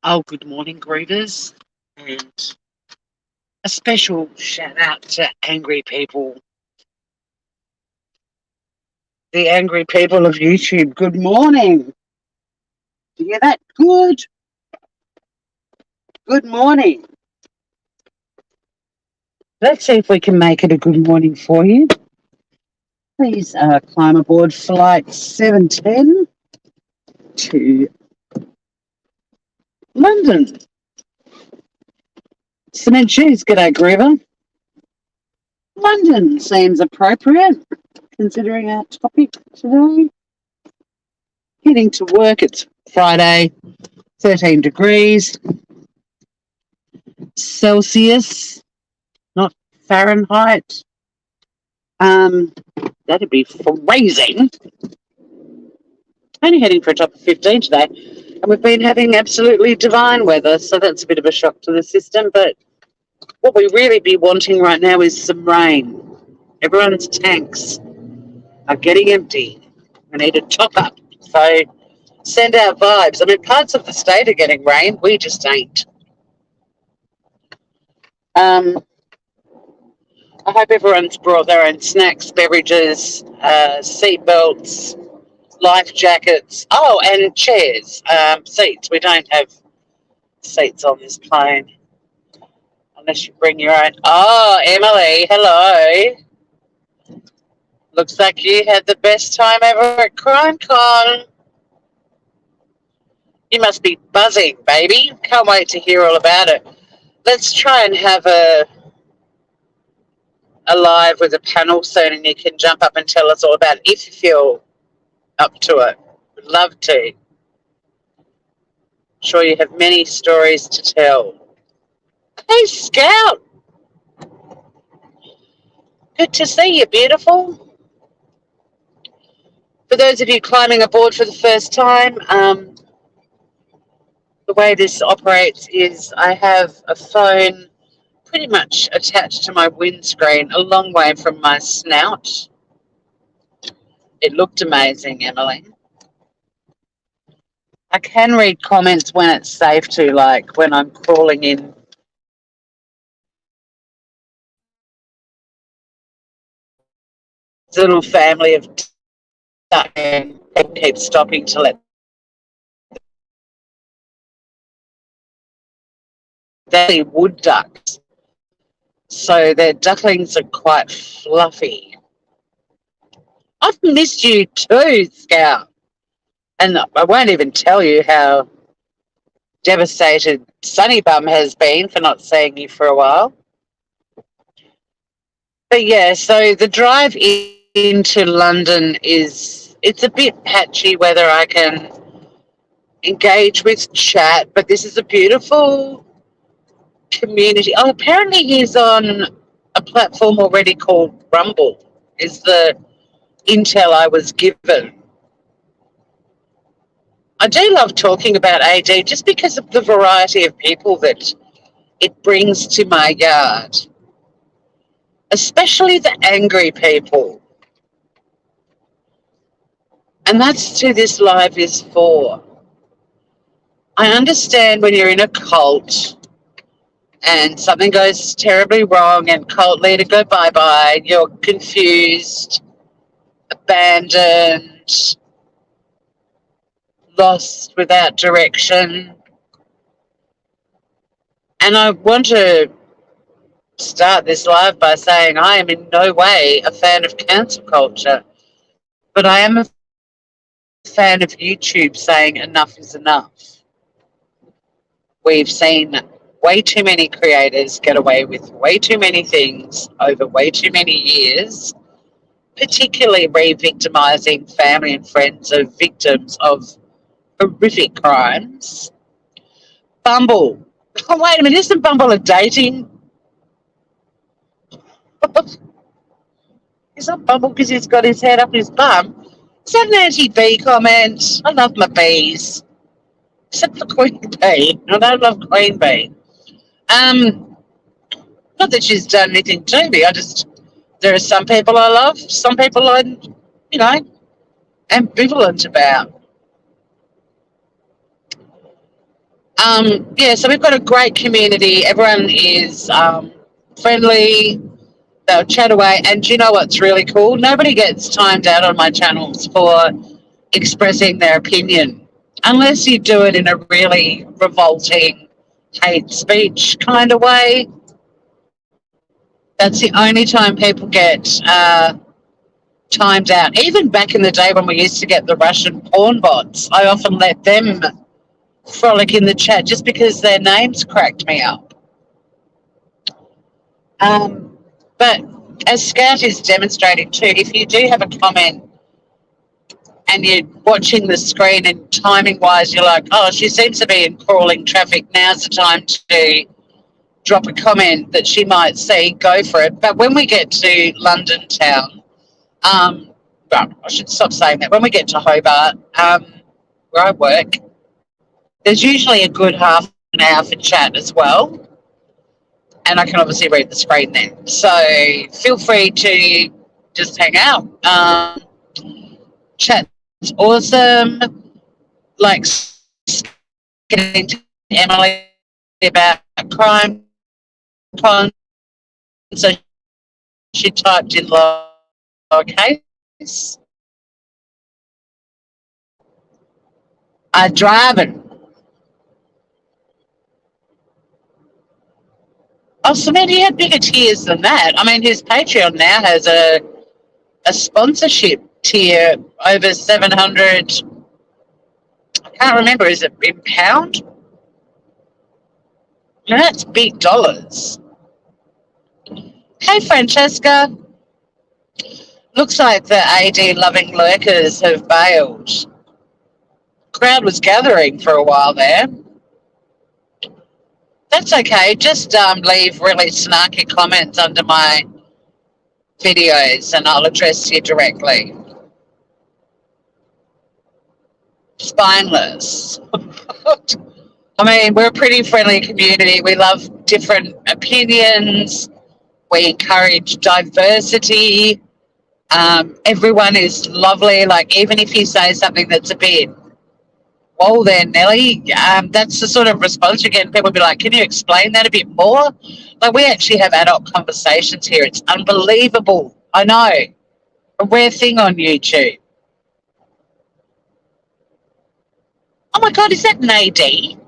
Oh, good morning, Grievers. And a special shout out to angry people, the angry people of YouTube. Good morning. Do you hear that? Good morning. Let's see if we can make it a good morning for you. Please climb aboard flight 710 to London. Cement shoes. G'day, Griever. London seems appropriate considering our topic today. Heading to work. It's Friday, 13 degrees Celsius, not Fahrenheit. Um, that'd be freezing. Only heading for a top of 15 today, and we've been having absolutely divine weather, so that's a bit of a shock to the system. But what we really be wanting right now is some rain. Everyone's tanks are getting empty. We need a top up. So send out vibes. I mean, parts of the state are getting rain. We just ain't. I hope everyone's brought their own snacks, beverages, seat belts, life jackets. Oh, and chairs, seats. We don't have seats on this plane unless you bring your own. Oh, Emily, hello. Looks like you had the best time ever at CrimeCon. You must be buzzing, baby. Can't wait to hear all about it. Let's try and have a live with a panel soon, and you can jump up and tell us all about it if you feel up to it. Would love to. Sure you have many stories to tell. Hey, Scout. Good to see you, beautiful. For those of you climbing aboard for the first time, the way this operates is I have a phone pretty much attached to my windscreen, a long way from my snout. It looked amazing, Emily. I can read comments when it's safe to, like when I'm crawling in. It's a little family of duck, and people keep stopping to let. They're wood ducks, so their ducklings are quite fluffy. I've missed you too, Scout. And I won't even tell you how devastated Sunnybum has been for not seeing you for a while. But yeah, so the drive into London it's a bit patchy whether I can engage with chat, but this is a beautiful community. Oh, apparently he's on a platform already called Rumble, is the intel I was given. I do love talking about AD just because of the variety of people that it brings to my yard, especially the angry people. And that's who this live is for. I understand when you're in a cult and something goes terribly wrong and cult leader go bye-bye, you're confused, abandoned, lost without direction. And I want to start this live by saying I am in no way a fan of cancel culture, but I am a fan of YouTube saying enough is enough. We've seen way too many creators get away with way too many things over way too many years, particularly re-victimizing family and friends of victims of horrific crimes. Bumble. Oh, wait a minute, isn't Bumble a dating? He's not Bumble because he's got his head up his bum. Is that an anti-bee comment? I love my bees. Except for Queen Bee. I don't love Queen Bee. Not that she's done anything to me. There are some people I love, some people I'm, you know, ambivalent about. Yeah, so we've got a great community. Everyone is friendly. They'll chat away. And do you know what's really cool? Nobody gets timed out on my channels for expressing their opinion unless you do it in a really revolting hate speech kind of way. That's the only time people get timed out. Even back in the day when we used to get the Russian porn bots, I often let them frolic in the chat just because their names cracked me up. But as Scout is demonstrating too, if you do have a comment and you're watching the screen and timing wise, you're like, oh, she seems to be in crawling traffic. Now's the time to drop a comment that she might see, go for it. But when we get to London town, well, I should stop saying that. When we get to Hobart, where I work, there's usually a good half an hour for chat as well. And I can obviously read the screen then. So feel free to just hang out. Chat's awesome. Like getting to Emily about crime. So she typed in lowercase. Driving. Oh, Samantha, he had bigger tiers than that. I mean, his Patreon now has a sponsorship tier over 700. I can't remember. Is it in pound? No, that's big dollars. Hey, Francesca. Looks like the AD loving lurkers have bailed. Crowd was gathering for a while there. That's okay. Just leave really snarky comments under my videos and I'll address you directly. Spineless. I mean, we're a pretty friendly community. We love different opinions. We encourage diversity. Everyone is lovely. Like, even if you say something that's a bit, whoa there, Nelly, that's the sort of response you get. People will be like, can you explain that a bit more? Like, we actually have adult conversations here. It's unbelievable. I know. A rare thing on YouTube. Oh, my God, is that Nadine?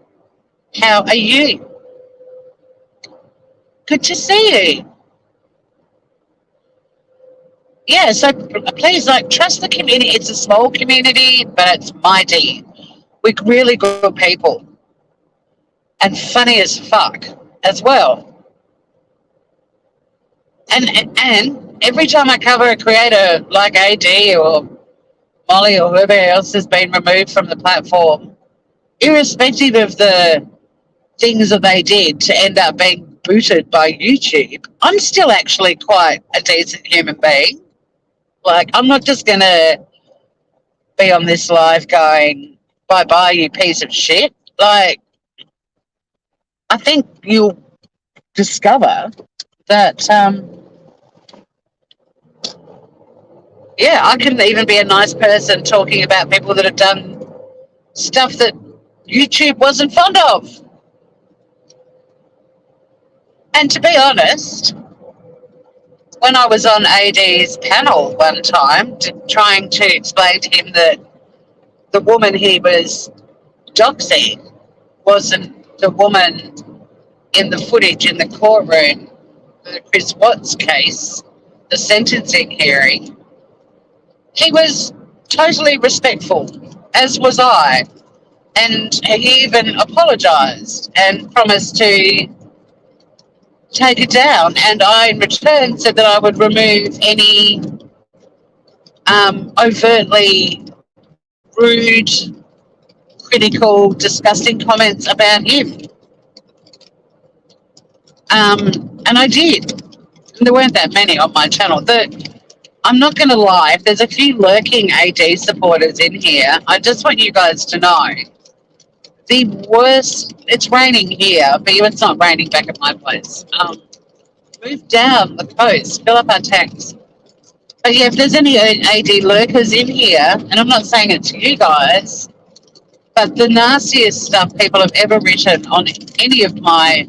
How are you? Good to see you. Yeah, so please, like, trust the community. It's a small community, but it's mighty. We're really good people. And funny as fuck as well. And every time I cover a creator like AD or Molly or whoever else has been removed from the platform, irrespective of the things that they did to end up being booted by YouTube, I'm still actually quite a decent human being. Like, I'm not just going to be on this live going, bye-bye, you piece of shit. Like, I think you'll discover that, yeah, I can even be a nice person talking about people that have done stuff that YouTube wasn't fond of. And to be honest, when I was on AD's panel one time trying to explain to him that the woman he was doxing wasn't the woman in the footage in the courtroom, the Chris Watts case, the sentencing hearing, he was totally respectful, as was I. And he even apologised and promised to take it down. And I, in return, said that I would remove any overtly rude, critical, disgusting comments about him. And I did. And there weren't that many on my channel. I'm not going to lie, if there's a few lurking AD supporters in here, I just want you guys to know the worst, it's raining here, but it's not raining back at my place. Move down the coast, fill up our tanks. But yeah, if there's any AD lurkers in here, and I'm not saying it to you guys, But the nastiest stuff people have ever written on any of my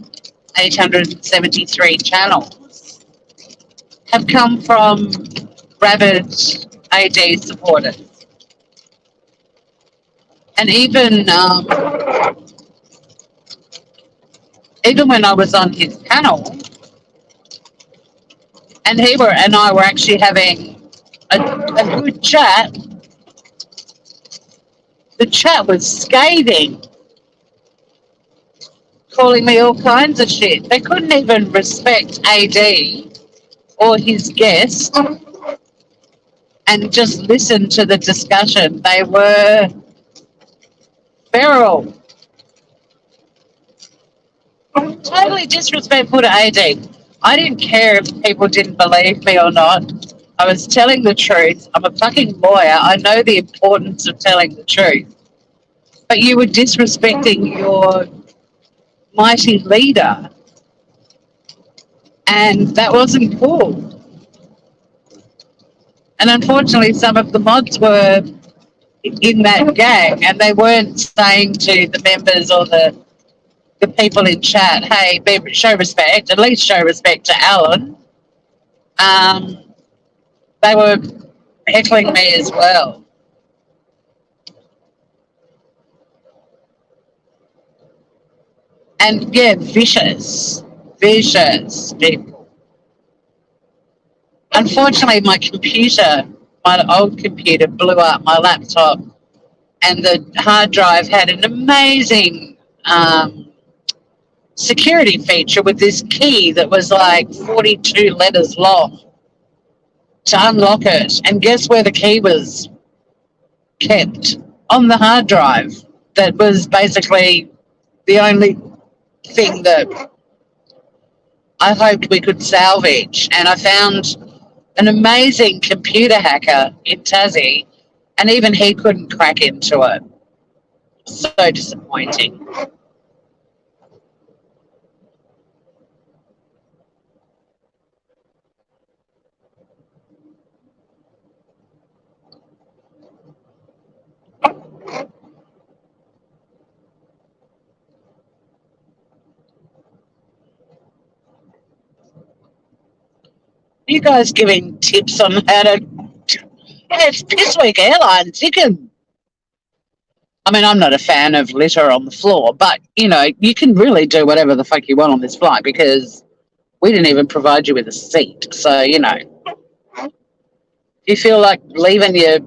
873 channels have come from rabid AD supporters. And even when I was on his panel, and I were actually having a good chat, the chat was scathing, calling me all kinds of shit. They couldn't even respect AD or his guest and just listen to the discussion. They were feral, totally disrespectful to AD. I didn't care if people didn't believe me or not. I was telling the truth. I'm a fucking lawyer. I know the importance of telling the truth. But you were disrespecting your mighty leader, and that wasn't cool. And unfortunately, some of the mods were in that gang, and they weren't saying to the members or the people in chat, hey, show respect, at least show respect to Alan. They were heckling me as well. And yeah, vicious people. Unfortunately, my old computer blew up, my laptop, and the hard drive had an amazing security feature with this key that was like 42 letters long to unlock it. And guess where the key was kept? On the hard drive. That was basically the only thing that I hoped we could salvage. And I found an amazing computer hacker in Tassie, and even he couldn't crack into it. So disappointing. You guys giving tips on how to? Yeah, it's Piss Week Airlines. You can. I mean, I'm not a fan of litter on the floor, but you can really do whatever the fuck you want on this flight because we didn't even provide you with a seat. So if you feel like leaving your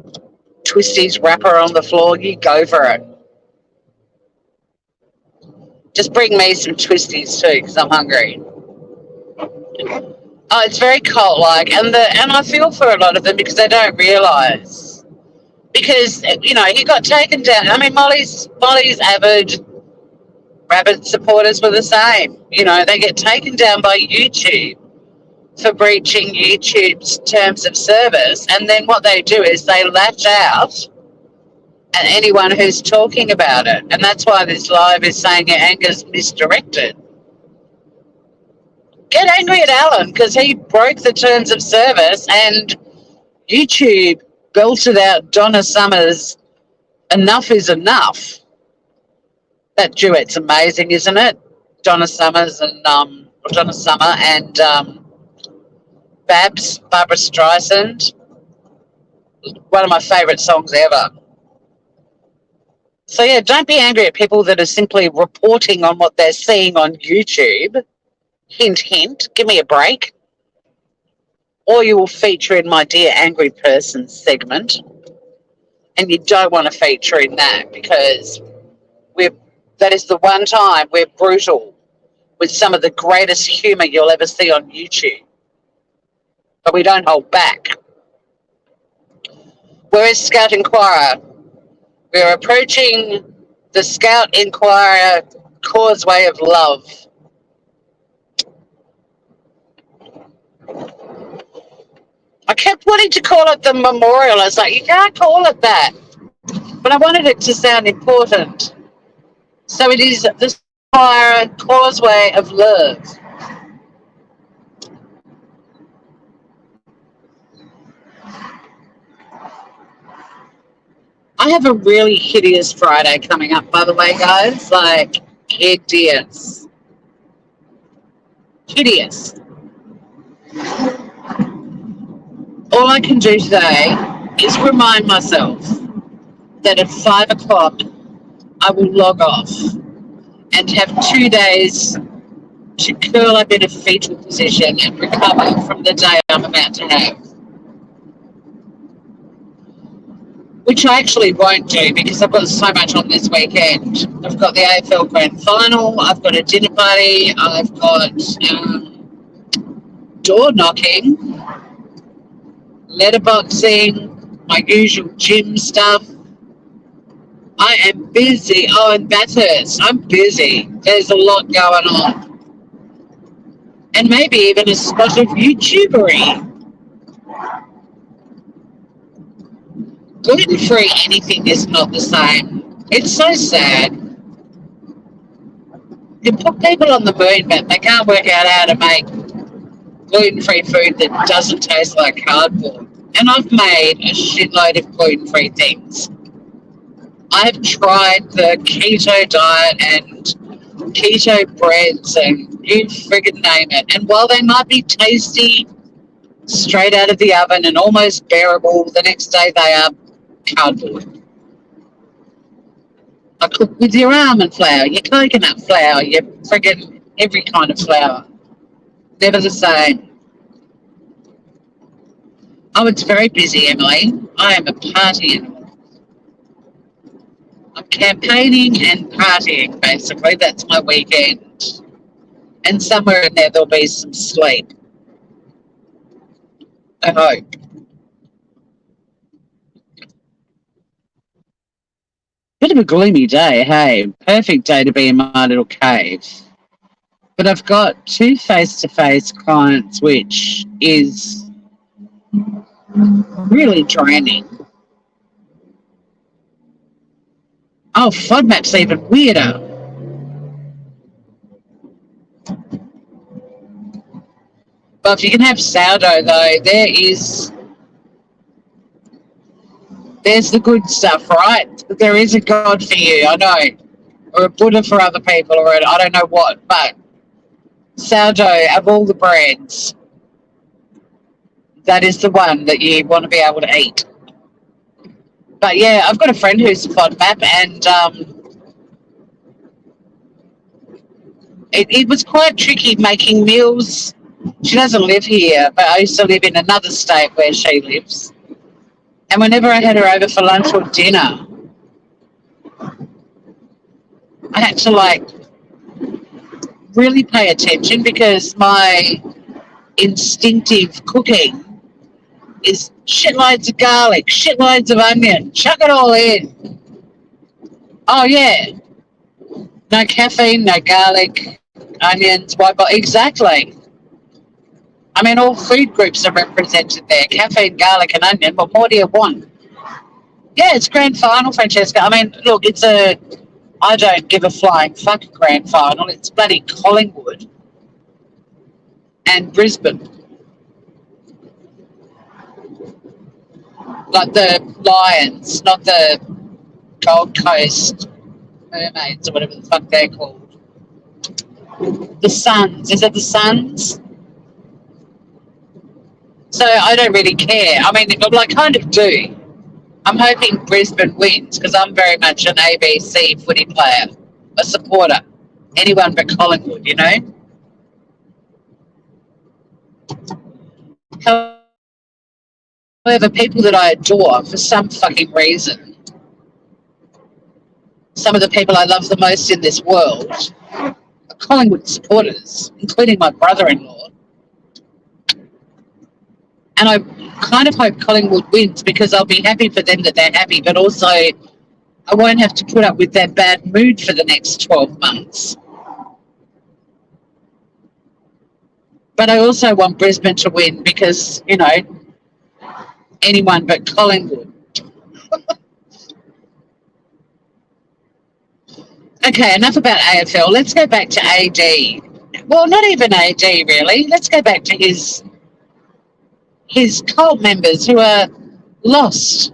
twisties wrapper on the floor, you go for it. Just bring me some twisties too, because I'm hungry. Oh, it's very cult-like, and I feel for a lot of them because they don't realise. Because he got taken down. I mean, Molly's avid Rabbit supporters were the same. They get taken down by YouTube for breaching YouTube's terms of service, and then what they do is they lash out at anyone who's talking about it, and that's why this live is saying your anger's misdirected. Get angry at Alan because he broke the terms of service, and YouTube belted out Donna Summer's "Enough is Enough." That duet's amazing, isn't it? Donna Summer and Barbara Streisand. One of my favourite songs ever. So yeah, don't be angry at people that are simply reporting on what they're seeing on YouTube. Hint, hint. Give me a break. Or you will feature in my Dear Angry Person segment. And you don't want to feature in that because that is the one time we're brutal with some of the greatest humour you'll ever see on YouTube. But we don't hold back. Where is Scout Inquirer? We're approaching the Scout Inquirer Causeway of Love. I kept wanting to call it the memorial. I was like, you can't call it that. But I wanted it to sound important. So it is the Inquirer Causeway of Love. I have a really hideous Friday coming up, by the way, guys. Like, hideous. Hideous. All I can do today is remind myself that at 5 o'clock I will log off and have 2 days to curl up in a fetal position and recover from the day I'm about to have. Which I actually won't do because I've got so much on this weekend. I've got the AFL Grand Final, I've got a dinner party, I've got door knocking, letterboxing, my usual gym stuff. I am busy. Oh, and Bathurst, I'm busy. There's a lot going on. And maybe even a spot of YouTubery. Gluten-free anything is not the same. It's so sad. You put people on the moon, but they can't work out how to make gluten-free food that doesn't taste like cardboard. And I've made a shitload of gluten-free things. I have tried the keto diet and keto breads and you friggin' name it. And while they might be tasty straight out of the oven and almost bearable, the next day they are cardboard. I cook with your almond flour, your coconut flour, your friggin' every kind of flour. Never the same. Oh, it's very busy, Emily. I am a party animal. I'm campaigning and partying, basically. That's my weekend. And somewhere in there, there'll be some sleep. I hope. Bit of a gloomy day, hey. Perfect day to be in my little cave. But I've got 2 face-to-face clients, which is really draining. Oh, FODMAP's even weirder. But if you can have sourdough, though, there's the good stuff, right? There is a God for you, I know. Or a Buddha for other people, or I don't know what. But sourdough, of all the breads, that is the one that you want to be able to eat. But yeah, I've got a friend who's a FODMAP, and it was quite tricky making meals. She doesn't live here, but I used to live in another state where she lives. And whenever I had her over for lunch or dinner, I had to really pay attention because my instinctive cooking is shitloads of garlic, shitloads of onion, chuck it all in. Oh yeah, no caffeine, no garlic, onions, white ball. Exactly. I mean, all food groups are represented there. Caffeine, garlic, and onion. What more do you want? Yeah, it's grand final, Francesca. I mean, look, I don't give a flying fuck grand final. It's bloody Collingwood and Brisbane. Like the Lions, not the Gold Coast Mermaids or whatever the fuck they're called. The Suns. Is it the Suns? So I don't really care. I mean, I kind of do. I'm hoping Brisbane wins because I'm very much an ABC footy player, a supporter. Anyone but Collingwood, you know? However, people that I adore, for some fucking reason, some of the people I love the most in this world are Collingwood supporters, including my brother-in-law. And I kind of hope Collingwood wins because I'll be happy for them that they're happy, but also I won't have to put up with their bad mood for the next 12 months. But I also want Brisbane to win because, anyone but Collingwood. Okay, enough about AFL. Let's go back to AD. Well, not even AD, really. Let's go back to his cult members who are lost.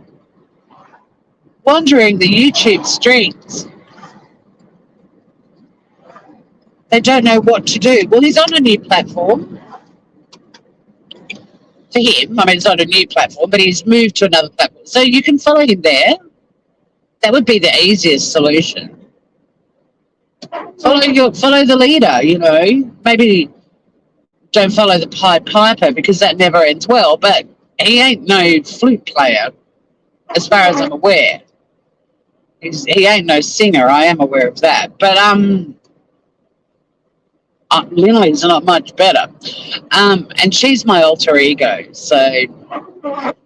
wandering the YouTube streets. They don't know what to do. Well, he's on a new platform. For him, I mean, it's not a new platform, but he's moved to another platform. So you can follow him there. That would be the easiest solution. Follow the leader, you know. Maybe don't follow the Pied Piper because that never ends well, but he ain't no flute player, as far as I'm aware. He ain't no singer, I am aware of that. But Lily's not much better. And she's my alter ego, so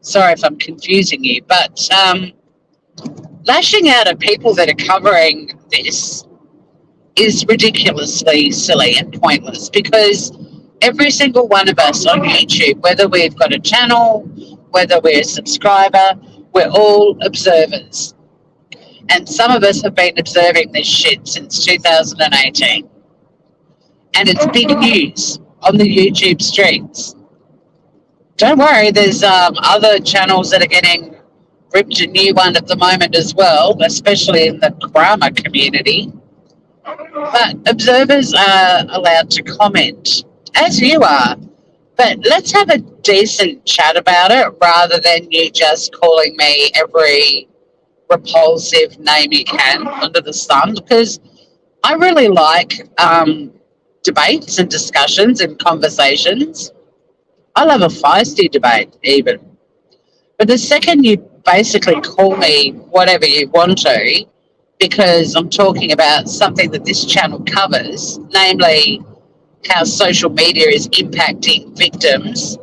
sorry if I'm confusing you. But lashing out at people that are covering this is ridiculously silly and pointless because every single one of us on YouTube, whether we've got a channel, whether we're a subscriber, we're all observers. And some of us have been observing this shit since 2018. And it's big news on the YouTube streets. Don't worry, there's other channels that are getting ripped a new one at the moment as well, especially in the grammar community. But observers are allowed to comment, as you are. But let's have a decent chat about it rather than you just calling me every repulsive name you can under the sun, because I really like debates and discussions and conversations. I love a feisty debate even. But the second you basically call me whatever you want to, because I'm talking about something that this channel covers, namely how social media is impacting victims,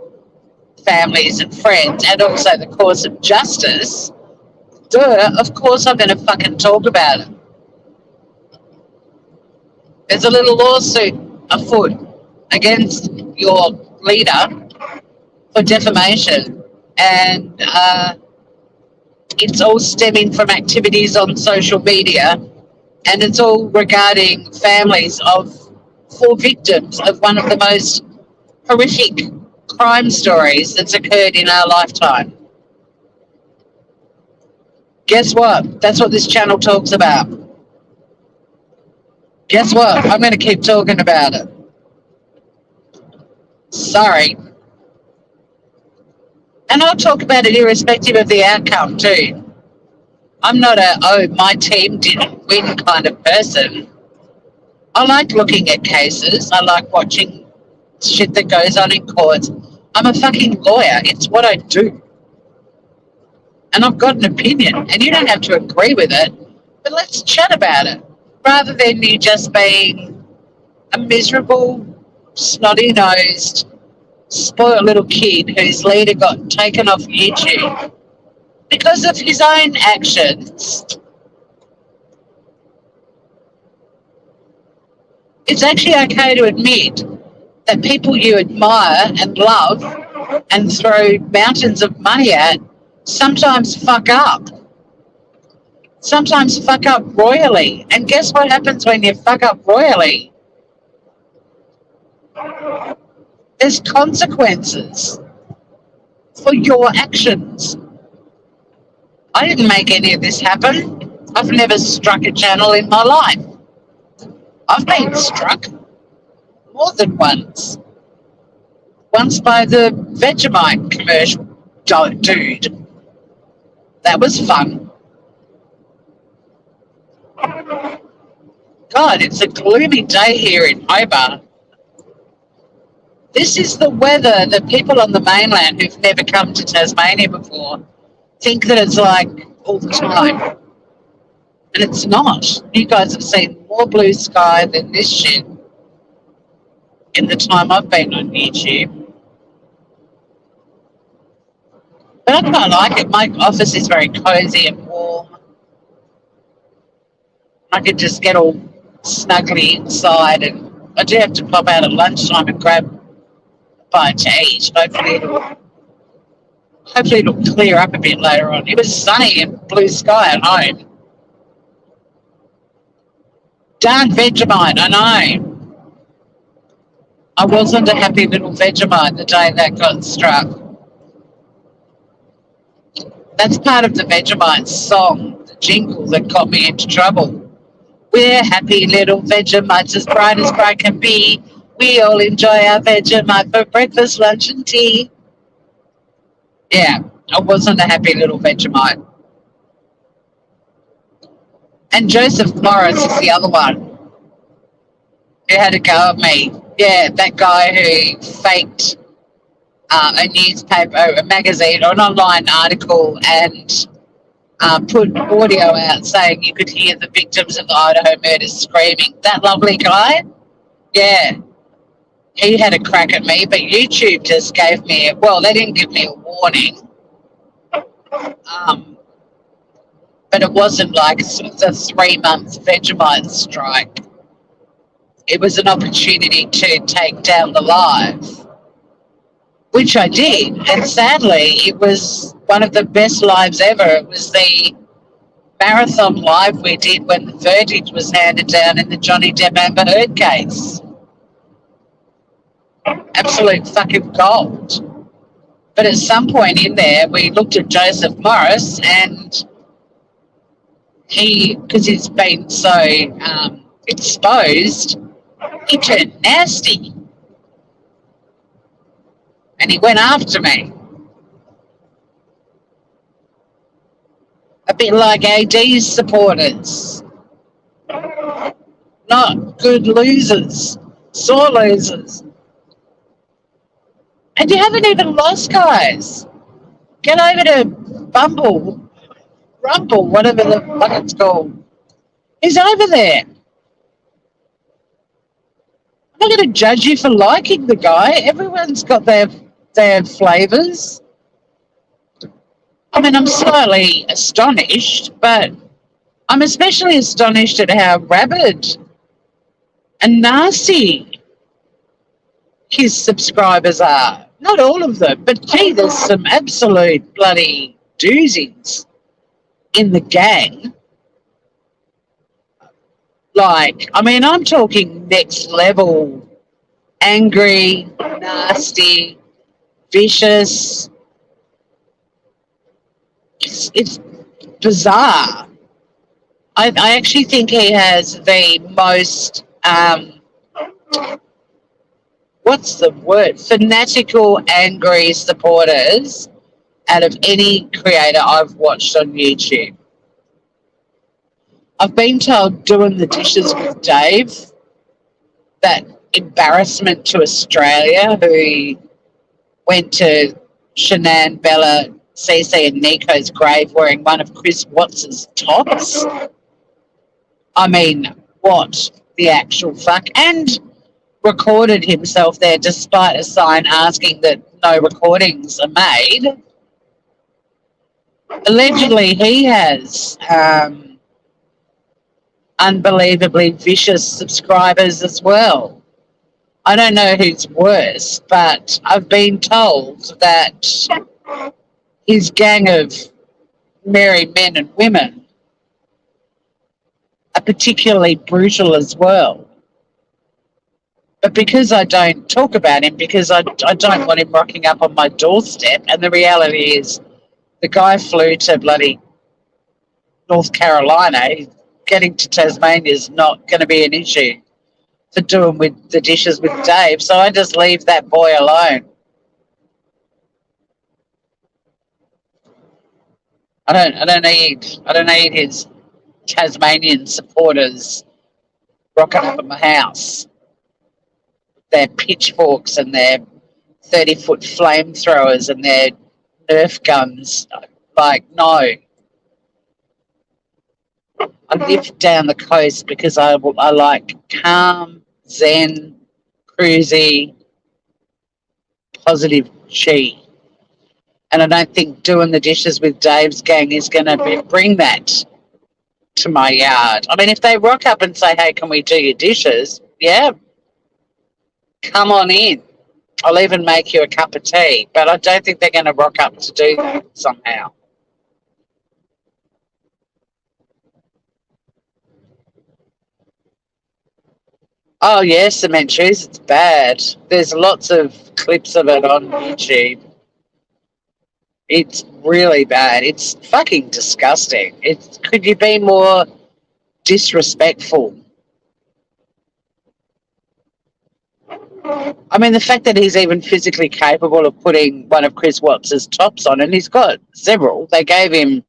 families and friends, and also the cause of justice, of course I'm going to fucking talk about it. There's a little lawsuit afoot against your leader for defamation, and it's all stemming from activities on social media, and it's all regarding families of 4 victims of one of the most horrific crime stories that's occurred in our lifetime. Guess what? That's what this channel talks about. Guess what? I'm going to keep talking about it. Sorry. And I'll talk about it irrespective of the outcome too. I'm not my team didn't win kind of person. I like looking at cases. I like watching shit that goes on in courts. I'm a fucking lawyer. It's what I do. And I've got an opinion, and you don't have to agree with it, but let's chat about it, rather than you just being a miserable, snotty-nosed, spoiled little kid whose leader got taken off YouTube because of his own actions. It's actually okay to admit that people you admire and love and throw mountains of money at sometimes fuck up. Sometimes fuck up royally. And guess what happens when you fuck up royally? There's consequences for your actions. I didn't make any of this happen. I've never struck a channel in my life. I've been struck more than once. Once by the Vegemite commercial dude. That was fun. God, it's a gloomy day here in Hobart. This is the weather that people on the mainland who've never come to Tasmania before think that it's like all the time. And it's not. You guys have seen more blue sky than this shit in the time I've been on YouTube. But I quite like it. My office is very cozy and warm. I could just get all snuggly inside, and I do have to pop out at lunchtime and grab a bite to eat. Hopefully it'll clear up a bit later on. It was sunny and blue sky at home. Darn Vegemite, I know. I wasn't a happy little Vegemite the day that got struck. That's part of the Vegemite song. jingle that got me into trouble. We're happy little Vegemites, as bright as bright can be. We all enjoy our Vegemite for breakfast, lunch, and tea. Yeah, I wasn't a happy little Vegemite. And Joseph Morris is the other one who had a go at me. Yeah, that guy who faked a newspaper, a magazine, or an online article and put audio out saying you could hear the victims of the Idaho murders screaming. That lovely guy? Yeah, he had a crack at me, but YouTube just gave me, well, they didn't give me a warning, but it wasn't like the 3 month Vegemite strike. It was an opportunity to take down the live, which I did. And sadly, it was one of the best lives ever. It was the marathon live we did when the verdict was handed down in the Johnny Depp Amber Heard case. Absolute fucking gold. But at some point in there, we looked at Joseph Morris, and he, because he's been so exposed, he turned nasty. And he went after me. A bit like AD's supporters. Not good losers. Sore losers. And you haven't even lost, guys. Get over to Rumble, whatever the fuck it's called. He's over there. I'm not going to judge you for liking the guy. Everyone's got their flavours. I mean, I'm slightly astonished, but I'm especially astonished at how rabid and nasty his subscribers are. Not all of them, but gee, there's some absolute bloody doozies in the gang. Like, I mean, I'm talking next level, angry, nasty, vicious. It's bizarre. I actually think he has the most, what's the word? Fanatical, angry supporters out of any creator I've watched on YouTube. I've been told doing the dishes with Dave, that embarrassment to Australia, who went to Shanann, Bella, Cece and Nico's grave wearing one of Chris Watts's tops. I mean, what the actual fuck? And recorded himself there despite a sign asking that no recordings are made. Allegedly, he has unbelievably vicious subscribers as well. I don't know who's worse, but I've been told that his gang of merry men and women are particularly brutal as well. But because I don't talk about him, because I don't want him rocking up on my doorstep, and the reality is the guy flew to bloody North Carolina. Getting to Tasmania is not going to be an issue for doing with the dishes with Dave, so I just leave that boy alone. I don't need his Tasmanian supporters rocking up at my house. Their pitchforks and their 30-foot flamethrowers and their Nerf guns. Like, no. I live down the coast because I like calm, zen, cruisy, positive chi. And I don't think doing the dishes with Dave's gang is going to bring that to my yard. I mean, if they rock up and say, hey, can we do your dishes? Yeah, come on in. I'll even make you a cup of tea. But I don't think they're going to rock up to do that somehow. Oh, yeah, cement shoes, it's bad. There's lots of clips of it on YouTube. It's really bad. It's fucking disgusting. Could you be more disrespectful? I mean, the fact that he's even physically capable of putting one of Chris Watts's tops on, and he's got several. They gave him,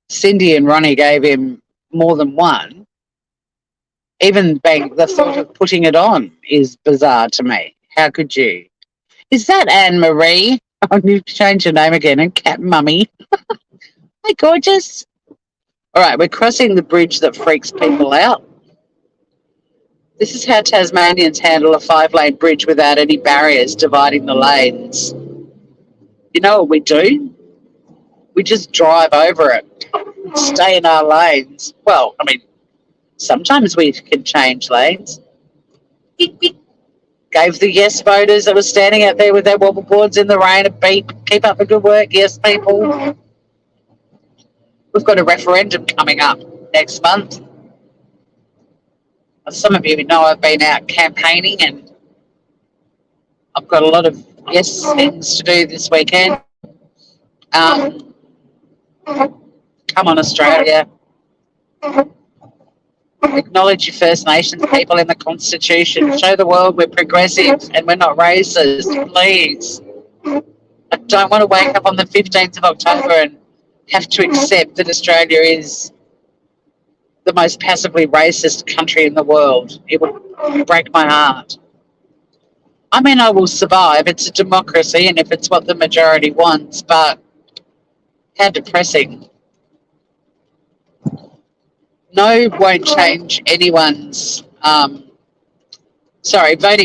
Cindy and Ronnie gave him more than one. Even the thought of putting it on is bizarre to me. How could you? Is that Anne Marie? Oh, you've changed your name again, and Cat Mummy. Hi, gorgeous. All right, we're crossing the bridge that freaks people out. This is how Tasmanians handle a 5-lane bridge without any barriers dividing the lanes. You know what we do? We just drive over it, stay in our lanes. Well, I mean, sometimes we can change lanes. Gave the yes voters that were standing out there with their wobble boards in the rain a beep. Keep up the good work, yes, people. We've got a referendum coming up next month. As some of you know, I've been out campaigning and I've got a lot of yes things to do this weekend. Come on, Australia. Acknowledge your First Nations people in the Constitution. Show the world we're progressive and we're not racist, please. I don't want to wake up on the 15th of October and have to accept that Australia is the most passively racist country in the world. It would break my heart. I mean, I will survive. It's a democracy and if it's what the majority wants, but how depressing. No won't change anyone's, voting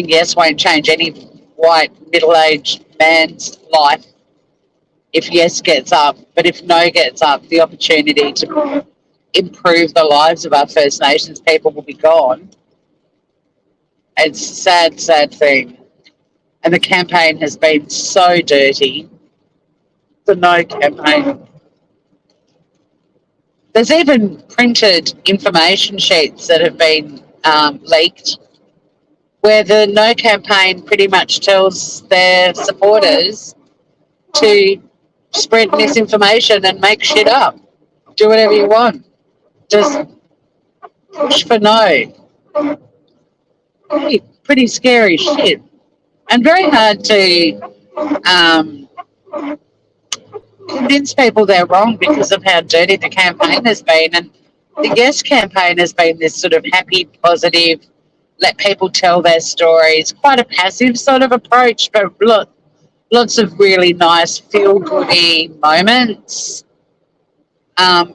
yes won't change any white middle-aged man's life if yes gets up, but if no gets up, the opportunity to improve the lives of our First Nations people will be gone. It's a sad, sad thing. And the campaign has been so dirty. The no campaign. There's even printed information sheets that have been leaked where the no campaign pretty much tells their supporters to spread misinformation and make shit up. Do whatever you want. Just push for no. Pretty scary shit. And very hard to convince people they're wrong because of how dirty the campaign has been. And the Yes campaign has been this sort of happy, positive, let people tell their stories, quite a passive sort of approach, but look, lots of really nice feel-goody moments.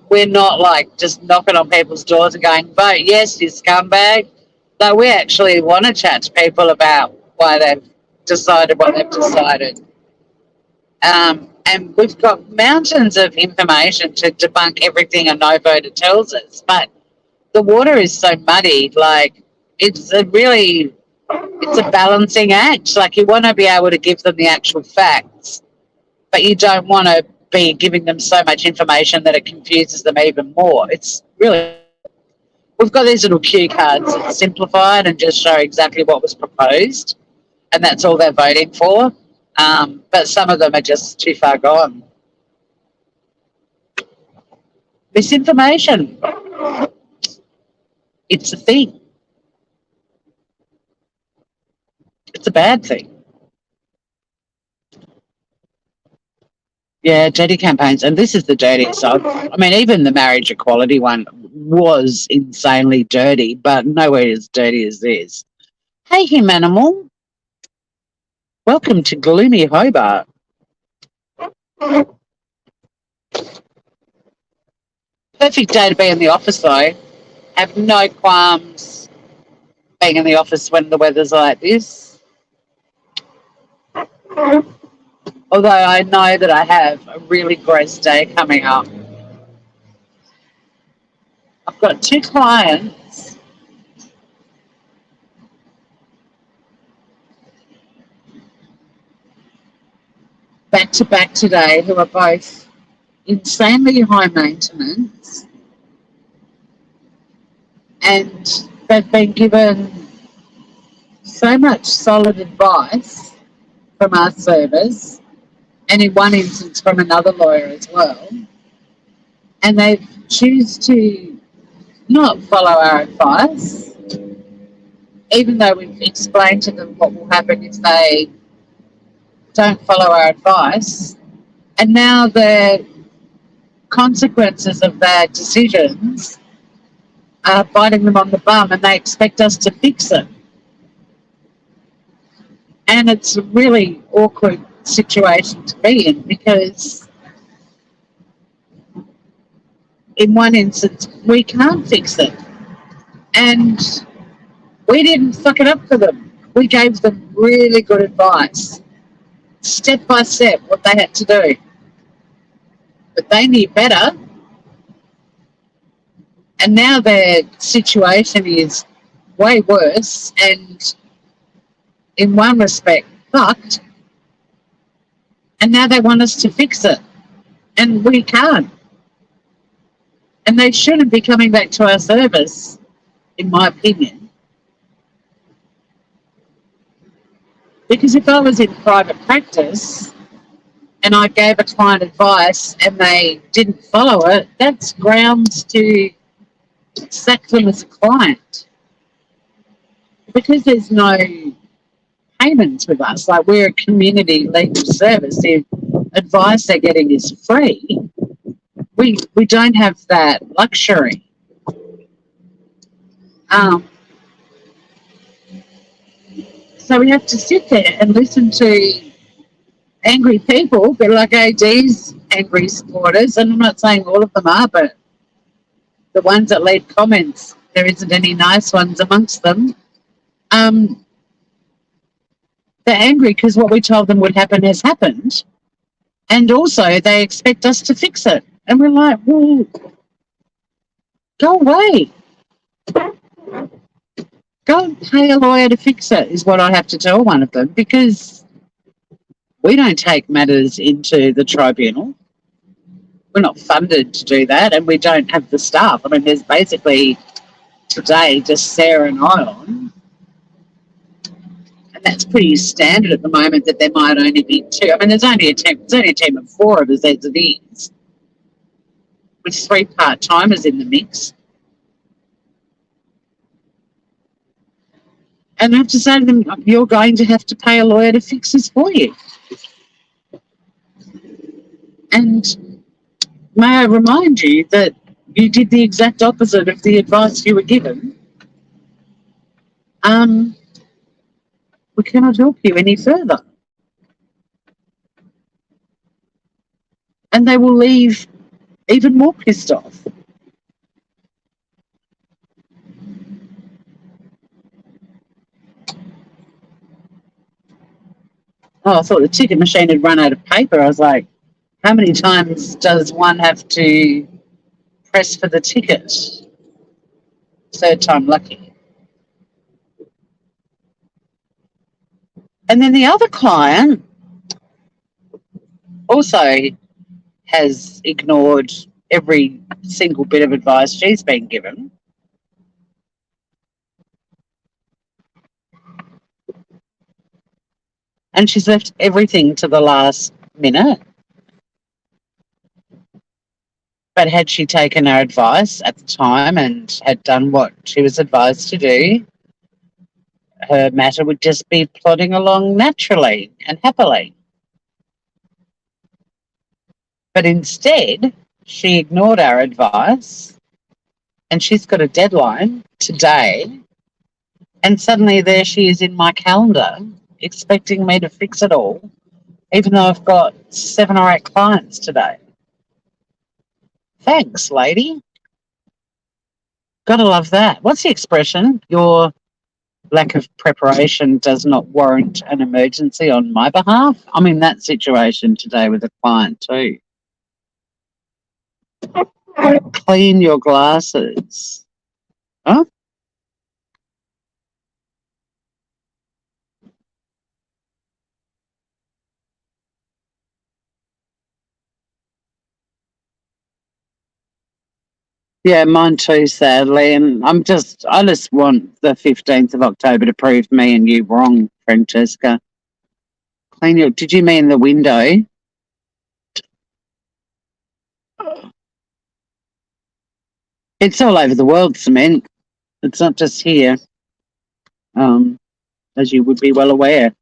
We're not like just knocking on people's doors and going, vote yes, you scumbag. Like, we actually want to chat to people about why they've decided what they've decided. And we've got mountains of information to debunk everything a no voter tells us, but the water is so muddy. Like, it's a balancing act. Like, you want to be able to give them the actual facts, but you don't want to be giving them so much information that it confuses them even more. It's really, we've got these little cue cards that simplified and just show exactly what was proposed, and that's all they're voting for. But some of them are just too far gone. Misinformation. It's a thing. It's a bad thing. Yeah, dirty campaigns. And this is the dirtiest. I mean, even the marriage equality one was insanely dirty, but nowhere as dirty as this. Hey, him animal. Welcome to gloomy Hobart. Perfect day to be in the office, though. Have no qualms being in the office when the weather's like this. Although I know that I have a really gross day coming up. I've got 2 clients back to back today who are both insanely high maintenance, and they've been given so much solid advice from our service and in one instance from another lawyer as well. And they choose to not follow our advice, even though we've explained to them what will happen if they don't follow our advice. And now the consequences of their decisions are biting them on the bum, and they expect us to fix it. And it's a really awkward situation to be in, because in one instance we can't fix it, and we didn't fuck it up for them. We gave them really good advice, step by step, what they had to do. But they knew better, and now their situation is way worse, and in one respect fucked, and now they want us to fix it, and we can't. And they shouldn't be coming back to our service, in my opinion. Because if I was in private practice and I gave a client advice and they didn't follow it, that's grounds to sack them as a client. Because there's no payments with us, like we're a community legal service, the advice they're getting is free. We don't have that luxury. So we have to sit there and listen to angry people, but like AD's angry supporters, and I'm not saying all of them are, but the ones that leave comments, there isn't any nice ones amongst them. They're angry because what we told them would happen has happened, and also they expect us to fix it. And we're like, well, go away. Go and pay a lawyer to fix it, is what I have to tell one of them, because we don't take matters into the tribunal. We're not funded to do that, and we don't have the staff. I mean, there's basically today just Sarah and I on, and that's pretty standard at the moment, that there might only be two. I mean, there's only a team of four of us as it is, with 3 part-timers in the mix. And I have to say to them, you're going to have to pay a lawyer to fix this for you. And may I remind you that you did the exact opposite of the advice you were given. We cannot help you any further. And they will leave even more pissed off. Oh, I thought the ticket machine had run out of paper. I was like, how many times does one have to press for the ticket? 3rd time lucky. And then the other client also has ignored every single bit of advice she's been given. And she's left everything to the last minute. But had she taken our advice at the time and had done what she was advised to do, her matter would just be plodding along naturally and happily. But instead, she ignored our advice, and she's got a deadline today, and suddenly there she is in my calendar expecting me to fix it all, even though I've got 7 or 8 clients today. Thanks, lady. Gotta love that. What's the expression? Your lack of preparation does not warrant an emergency on my behalf. I'm in that situation today with a client too. Clean your glasses. Huh? Yeah, mine too, sadly. And I just want the 15th of October to prove me and you wrong, Francesca. Did you mean the window? It's all over the world, cement. It's not just here, um, as you would be well aware.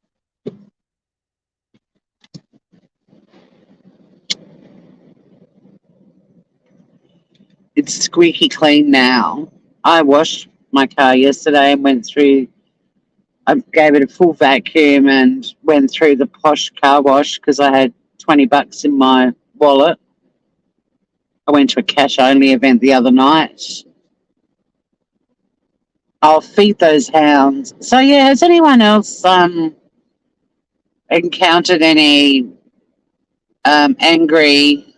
It's squeaky clean now. I washed my car yesterday and went through. I gave it a full vacuum and went through the posh car wash because I had $20 in my wallet. I went to a cash only event the other night. I'll feed those hounds. So yeah, has anyone else encountered any angry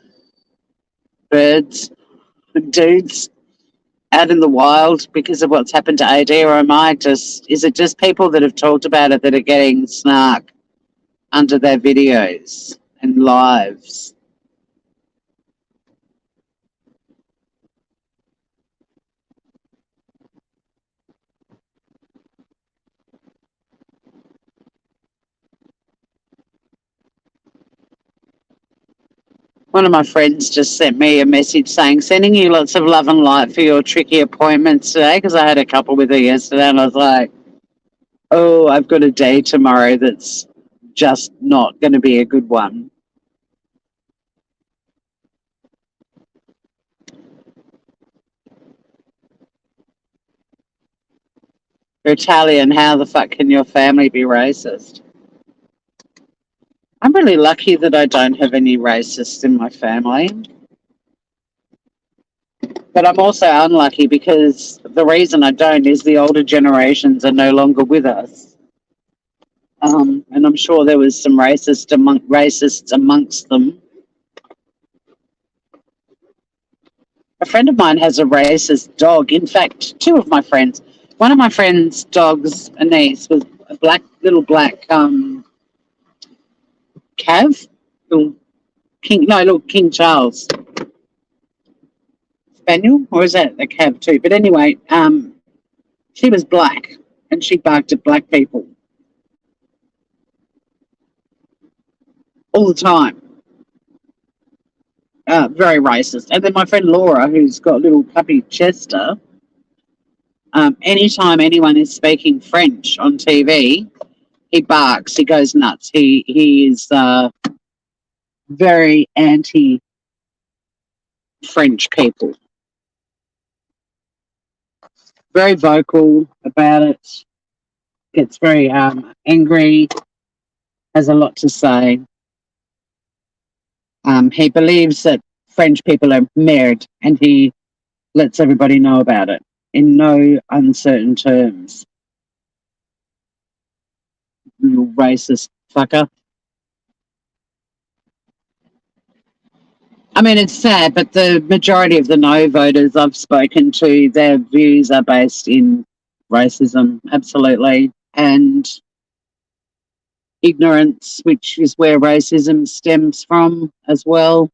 birds, dudes out in the wild because of what's happened to AD, or is it just people that have talked about it that are getting snark under their videos and lives? One of my friends just sent me a message saying, sending you lots of love and light for your tricky appointments today, because I had a couple with her yesterday, and I was like, oh, I've got a day tomorrow that's just not going to be a good one. You're Italian, how the fuck can your family be racist? I'm really lucky that I don't have any racists in my family. But I'm also unlucky because the reason I don't is the older generations are no longer with us. And I'm sure there was some racists amongst them. A friend of mine has a racist dog. In fact, two of my friends. One of my friend's dogs, a niece, was a little black Cav, little King Charles Spaniel, or is that a Cav too? But anyway, she was black and she barked at black people all the time. Very racist. And then my friend Laura, who's got little puppy Chester, anytime anyone is speaking French on TV, he barks, he goes nuts. He is very anti French people. Very vocal about it. Gets very angry. Has a lot to say. He believes that French people are merde, and he lets everybody know about it in no uncertain terms. Little racist fucker. I mean, it's sad, but the majority of the no voters I've spoken to, their views are based in racism, absolutely, and ignorance, which is where racism stems from as well.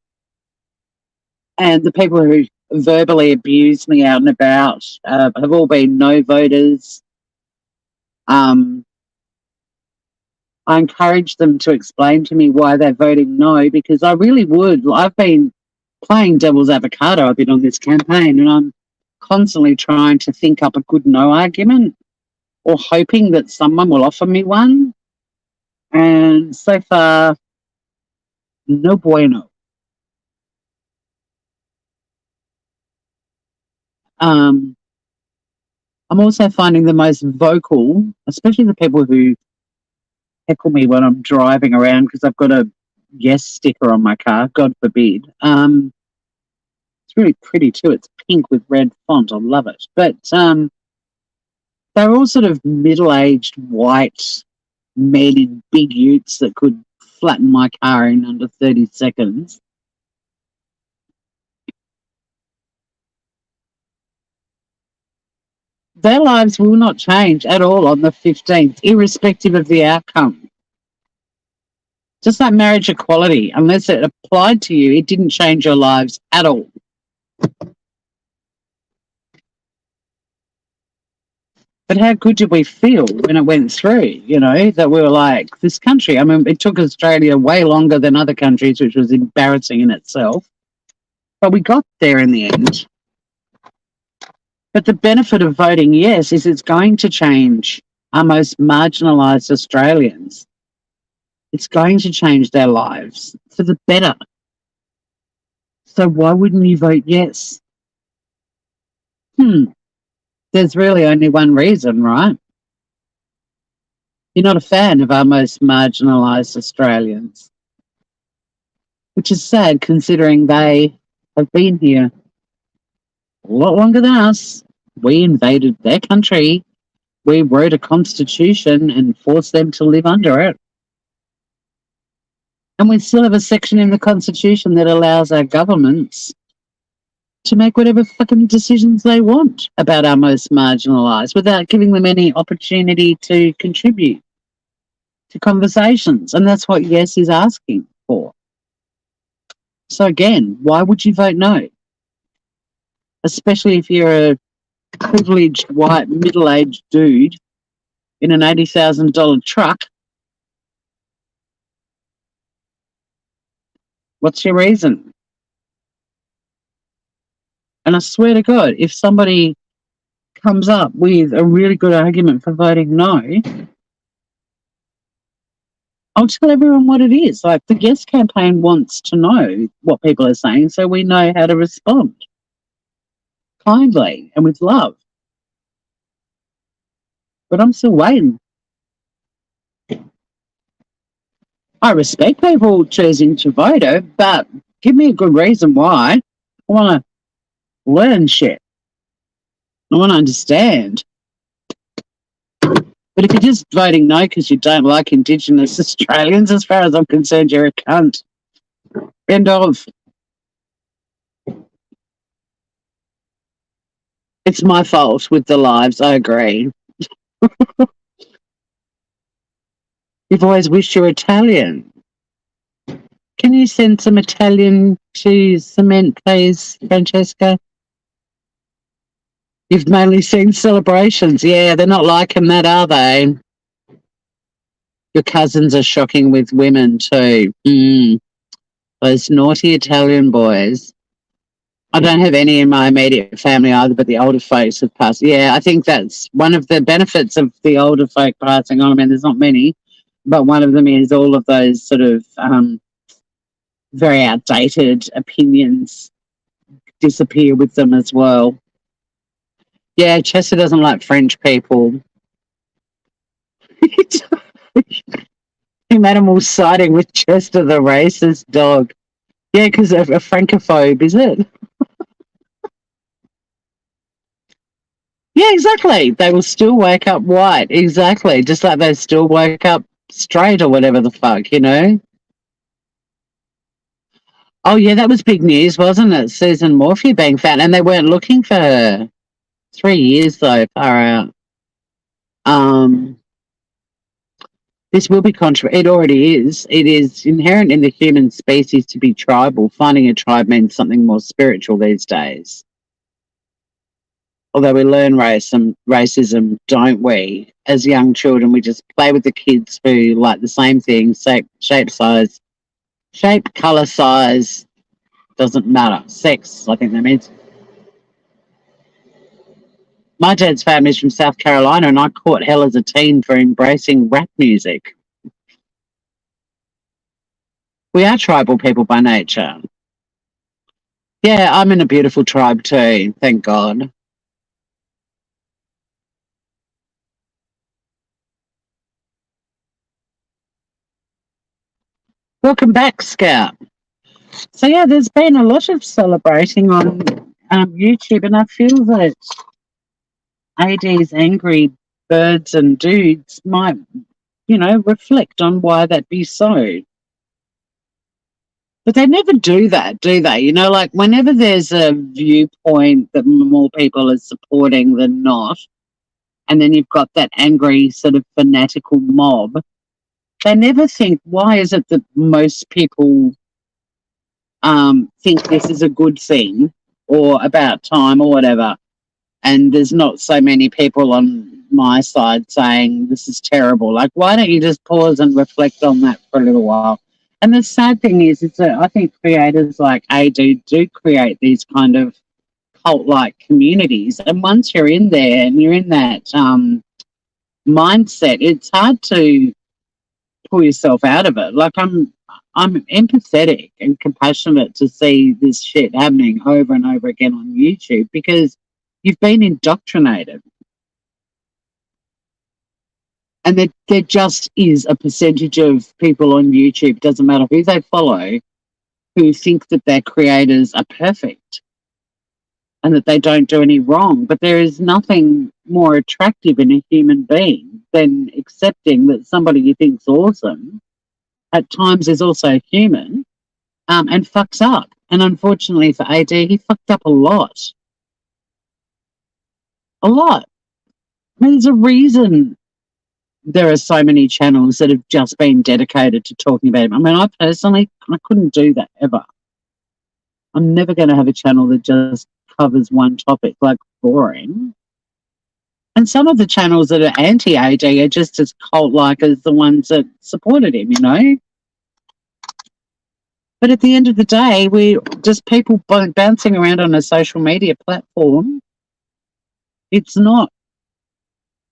And the people who verbally abuse me out and about have all been no voters. I encourage them to explain to me why they're voting no, because I really would. I've been playing devil's avocado a bit on this campaign, and I'm constantly trying to think up a good no argument or hoping that someone will offer me one. And so far, no bueno. I'm also finding the most vocal, especially the people who heckle me when I'm driving around because I've got a yes sticker on my car, God forbid. It's really pretty too. It's pink with red font. I love it. But they're all sort of middle-aged white men in big utes that could flatten my car in under 30 seconds. Their lives will not change at all on the 15th, irrespective of the outcome. Just like marriage equality, unless it applied to you, it didn't change your lives at all. But how good did we feel when it went through, that we were like, this country, I mean, it took Australia way longer than other countries, which was embarrassing in itself. But we got there in the end. But the benefit of voting yes is it's going to change our most marginalised Australians. It's going to change their lives for the better. So why wouldn't you vote yes? There's really only one reason, right? You're not a fan of our most marginalised Australians, which is sad considering they have been here a lot longer than us. We invaded their country. We wrote a constitution and forced them to live under it. And we still have a section in the constitution that allows our governments to make whatever fucking decisions they want about our most marginalised without giving them any opportunity to contribute to conversations. And that's what yes is asking for. So again, why would you vote no? Especially if you're a privileged white middle-aged dude in an $80,000 truck. What's your reason? And I swear to God, if somebody comes up with a really good argument for voting no, I'll tell everyone what it is. Like, the Yes campaign wants to know what people are saying so we know how to respond kindly and with love. But I'm still waiting. I respect people choosing to vote, but give me a good reason why. I want to learn shit. I want to understand. But if you're just voting no because you don't like Indigenous Australians, as far as I'm concerned, you're a cunt. End of. It's my fault with the lives, I agree. You've always wished you're Italian. Can you send some Italian to cement, please, Francesca? You've mainly seen celebrations. Yeah, they're not liking that, are they? Your cousins are shocking with women too. Those naughty Italian boys. I don't have any in my immediate family either, but the older folks have passed. Yeah, I think that's one of the benefits of the older folk passing on. I mean, there's not many, but one of them is all of those sort of very outdated opinions disappear with them as well. Yeah, Chester doesn't like French people. Him animals siding with Chester, the racist dog. Yeah, because of a francophobe, is it? Yeah, exactly. They will still wake up white. Exactly. Just like they still woke up straight or whatever the fuck, you know? Oh, yeah, that was big news, wasn't it? Susan Morphy being found. And they weren't looking for her. 3 years, though, far out. This will be controversial. It already is. It is inherent in the human species to be tribal. Finding a tribe means something more spiritual these days. Although we learn racism, don't we? As young children, we just play with the kids who like the same thing, shape, colour, size, doesn't matter. Sex, I think that means. My dad's family's from South Carolina, and I caught hell as a teen for embracing rap music. We are tribal people by nature. Yeah, I'm in a beautiful tribe too, thank God. Welcome back, Scout. So yeah, there's been a lot of celebrating on YouTube, and I feel that AD's angry birds and dudes might, reflect on why that be so. But they never do that, do they? You know, like whenever there's a viewpoint that more people are supporting than not, and then you've got that angry sort of fanatical mob, they never think, why is it that most people think this is a good thing or about time or whatever, and there's not so many people on my side saying this is terrible? Like, why don't you just pause and reflect on that for a little while? And the sad thing is that I think creators like AD do create these kind of cult-like communities. And once you're in there and you're in that mindset, it's hard to pull yourself out of it. Like I'm empathetic and compassionate to see this shit happening over and over again on YouTube because you've been indoctrinated. And there just is a percentage of people on YouTube, doesn't matter who they follow, who think that their creators are perfect and that they don't do any wrong. But there is nothing more attractive in a human being than accepting that somebody you think's awesome at times is also human and fucks up. And unfortunately for AD, he fucked up a lot. A lot. I mean, there's a reason there are so many channels that have just been dedicated to talking about him. I mean, I couldn't do that ever. I'm never going to have a channel that just covers one topic, like boring. And some of the channels that are anti-AD are just as cult-like as the ones that supported him, you know? But at the end of the day, we're just people bouncing around on a social media platform. It's not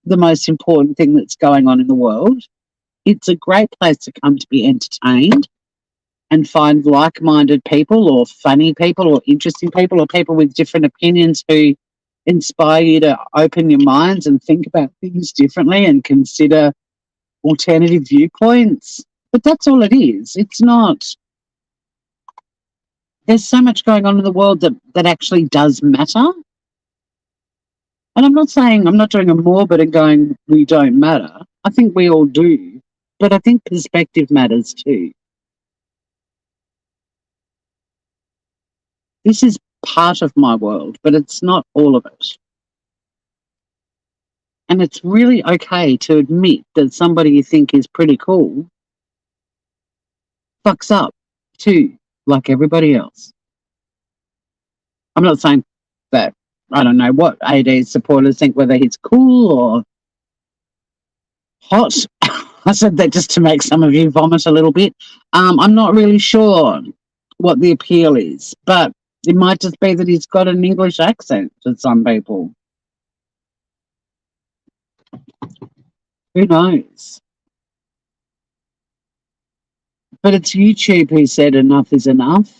the most important thing that's going on in the world. It's a great place to come to be entertained and find like-minded people or funny people or interesting people or people with different opinions who inspire you to open your minds and think about things differently and consider alternative viewpoints. But that's all it is. It's not... There's so much going on in the world that actually does matter. And I'm not saying, I'm not doing a morbid and going, we don't matter. I think we all do. But I think perspective matters too. This is part of my world, but it's not all of it. And it's really okay to admit that somebody you think is pretty cool fucks up too, like everybody else. I'm not saying that I don't know what AD supporters think, whether he's cool or hot. I said that just to make some of you vomit a little bit. I'm not really sure what the appeal is, but it might just be that he's got an English accent to some people. Who knows? But it's YouTube who said enough is enough.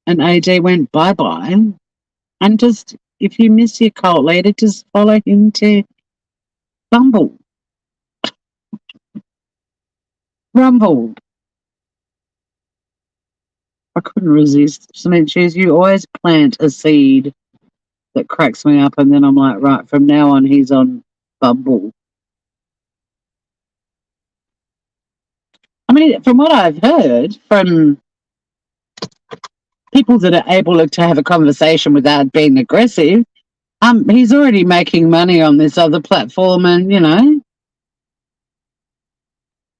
And AD went bye-bye. And just, if you miss your cult leader, just follow him to Bumble. Rumble. I couldn't resist. Cement shoes, you always plant a seed that cracks me up, and then I'm like, right, from now on, he's on Bumble. I mean, from what I've heard from people that are able to have a conversation without being aggressive, he's already making money on this other platform, and, you know,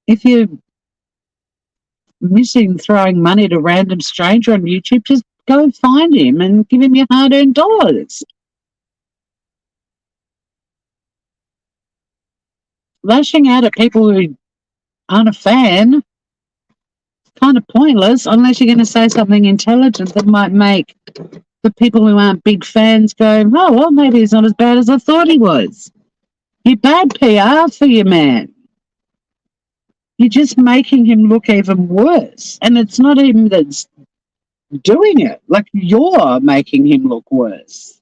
if you're missing throwing money to a random stranger on YouTube, just go and find him and give him your hard-earned dollars. Lashing out at people who aren't a fan, kind of pointless unless you're going to say something intelligent that might make the people who aren't big fans go, oh, well, maybe he's not as bad as I thought he was. You're bad PR for your man. You're just making him look even worse. And it's not him that's doing it. Like, you're making him look worse.